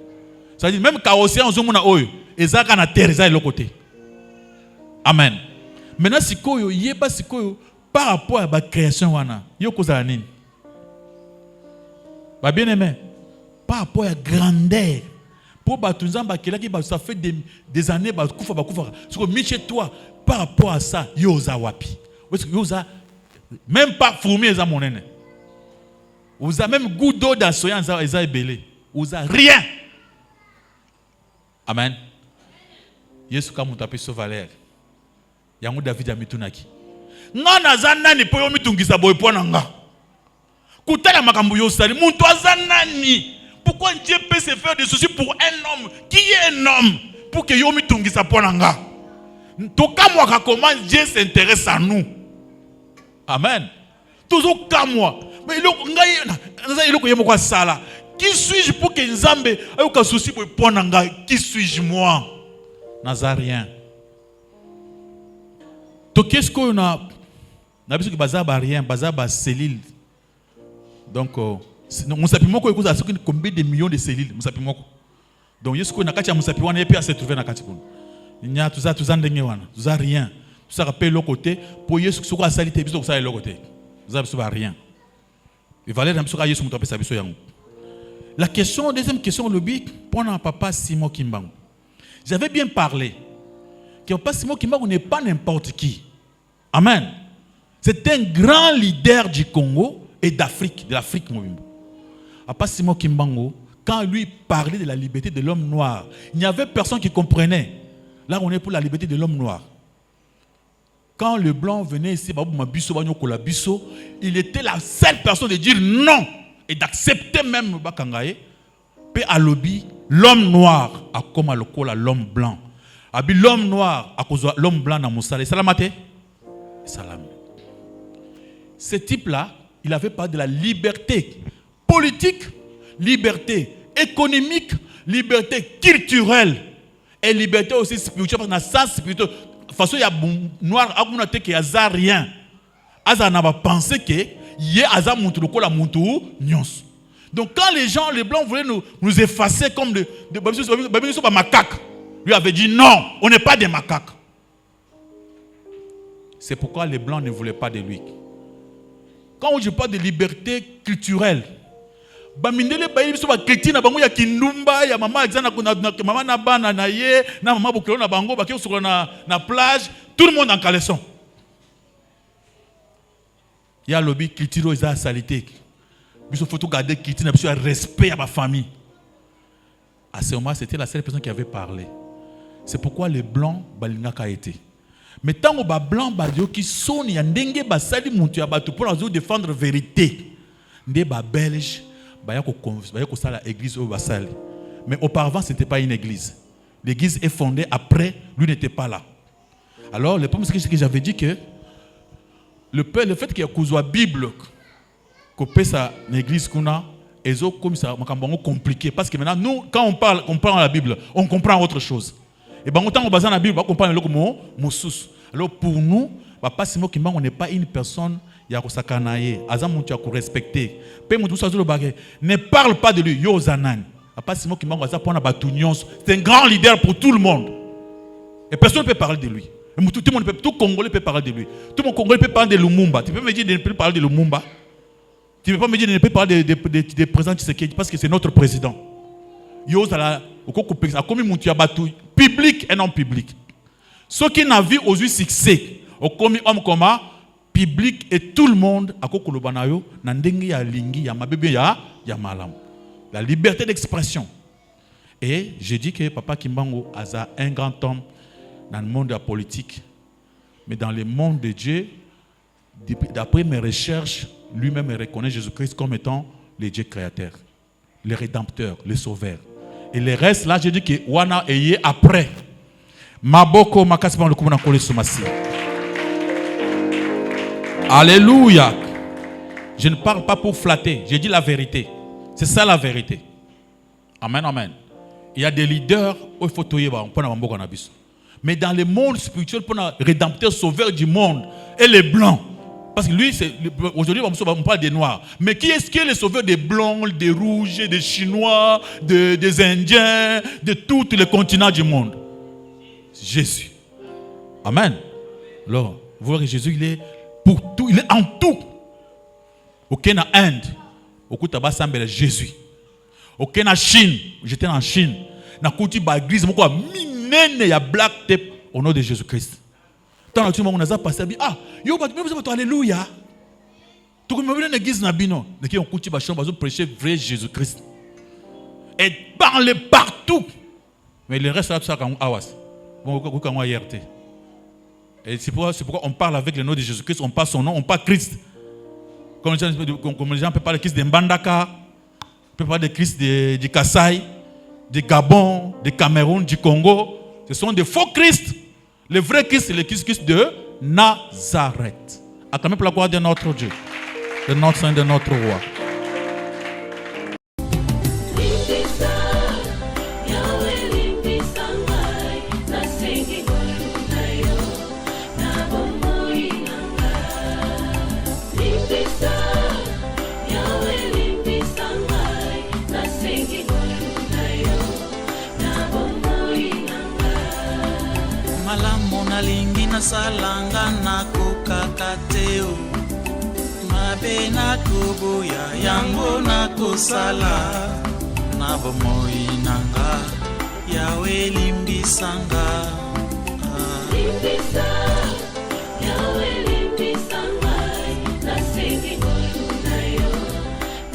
Ça veut dire même quand océan ozomona oyo, ezaka na terre eza l'autre côté. Amen. Maintenant sikoyo yeba sikoyo par rapport à la création wana, yo kozala nini? Ba bien aimé, par rapport à la grandeur pour batunzamba kelaki ça fait des années bakufa ce que mis chez toi par rapport à ça yoza wapi yoza même pas fourmi eza monene oza même goût d'eau dans soya eza ebelé oza rien amen Yesu ka mutu apeso valeur yango David amitunaki nga naza nani po yo mitungisa boye po na nga kutala makambo yo sali mutu aza nani. Pourquoi Dieu peut se faire des soucis pour un homme? Qui est un homme? Pour que Yomi Tungi sa ponanga. Tout cas, moi, comment Dieu s'intéresse à nous? Amen. Toujours comme moi. Mais qui suis-je pour que Nzambe ait un souci pour ponanga? Qui suis-je moi? Nazarien. Donc, qu'est-ce qu'on a? On a besoin de bazaba rien, bazaba cellule. Donc, musapi moko ekuza soki combien de millions de cellules musapi moko donc yesu ko nakati ya musapi wana epe a se trouver nakati kuna nya tuza ndenge wana tuza rien ça rappelle l'autre côté pour y ce qu'on a sali biso ça l'autre côté ça biso va rien il valait même ce qu'on a yesu muto ça biso yango. La question, deuxième question, le but, pendant papa Simon Kimbangu. J'avais bien parlé que papa Simon Kimbangu n'est pas n'importe qui. Amen. C'est un grand leader du Congo et d'Afrique, de l'Afrique. Papa Simon Kimbangu, quand lui parlait de la liberté de l'homme noir, il n'y avait personne qui comprenait. Là, on est pour la liberté de l'homme noir. Quand le blanc venait ici, il était la seule personne de dire non. Et d'accepter même Bakangaye, pe alobi l'homme noir a comme l'homme blanc. Abi l'homme noir a cause l'homme blanc na musale. Salamate. Salam. Ce type-là, il avait pas de la liberté politique, liberté économique, liberté culturelle et liberté aussi spirituelle parce que dans sens spirituel, de toute façon il y a noir a qu'on que hasard rien. Hasard n'a pas pensé que donc quand les gens, les blancs voulaient nous effacer comme des macaques, lui avait dit non, on n'est pas des macaques. C'est pourquoi les blancs ne voulaient pas de lui. Quand je parle de liberté culturelle, tout le monde en caleçon. Il y a le lobby culturel et la salité. Il faut garder le respect à ma famille. À ce moment, c'était la seule personne qui avait parlé. C'est pourquoi les blancs balingaka été. Mais tant que les blancs qui sont y a dengue basali muntu ya batu pour défendre la vérité. Des belges baya ko sala église au basali. Mais auparavant, ce n'était pas une église. L'église est fondée après, lui n'était pas là. Alors, le problème c'est que j'avais dit que le fait qu'il y a une Bible, qu'on peut ça l'église qu'on a, et comme ça, c'est compliqué. Parce que maintenant, nous, quand on parle la Bible, on comprend autre chose. Et bien, autant on base dans la Bible, on comprend le mot sous. Alors pour nous, papa Simon Kimbangu, on n'est pas une personne qui a sakanaye, azam qui a respecté. Ne parle pas de lui, yo zanan. Papa Simon Kimbangu, c'est un grand leader pour tout le monde. Et personne ne peut parler de lui. Tout Congolais peut parler de lui. Tout mon Congolais peut parler de Lumumba. Tu peux me dire de ne plus parler de Lumumba? Tu ne peux pas me dire de ne plus parler des présidents Tshisekedi parce que c'est notre président. Public et non public. Ceux qui n'ont vu aux yeux succès, au commis homme commun, public et tout le monde, la liberté d'expression. Et je dis que Papa Kimbangu a un grand homme dans le monde de la politique, mais dans le monde de Dieu, d'après mes recherches, lui-même reconnaît Jésus-Christ comme étant le Dieu créateur, le rédempteur, le sauveur. Et le reste, là, je dis que Wana est après. Maboko makasipa le kumuna kole somasi. Alléluia. Je ne parle pas pour flatter, je dis la vérité. C'est ça la vérité. Amen, amen. Il y a des leaders où il faut toyer mais dans le monde spirituel, pour le rédempteur sauveur du monde, et les blancs. Parce que lui, aujourd'hui, on parle des noirs. Mais qui est le sauveur des blancs, des rouges, des chinois, des indiens, de tous les continents du monde? Jésus. Amen. Alors, vous voyez que Jésus, il est pour tout, il est en tout. Aucun en Inde, aucun tabac semble Jésus. Aucun en Chine, j'étais en Chine. Na kuti ba église moko minene ya black tape au nom de Jésus-Christ. Tant que on a passé ah yo ba tu alléluia. Tout comme une église na bino, de qui on kuti ba chambre prêcher vrai Jésus-Christ. Et parler partout. Mais le reste là tout ça comme awas. Bon comme YRT. Et c'est pourquoi on parle avec le nom de Jésus-Christ, on parle son nom, on parle Christ. Comme les gens peuvent parler de Christ de Mbandaka, peuvent parler de Christ du Kassai, du Gabon, du Cameroun, du Congo. Ce sont des faux Christ. Le vrai Christ, c'est le Christ de Nazareth. Acclamez pour la gloire de notre Dieu, de notre Saint, de notre Roi. malamu nalingi nasalanga nakokaka te o mabe nakoboya yango nakosala na bomoi nanga yawe limbisanga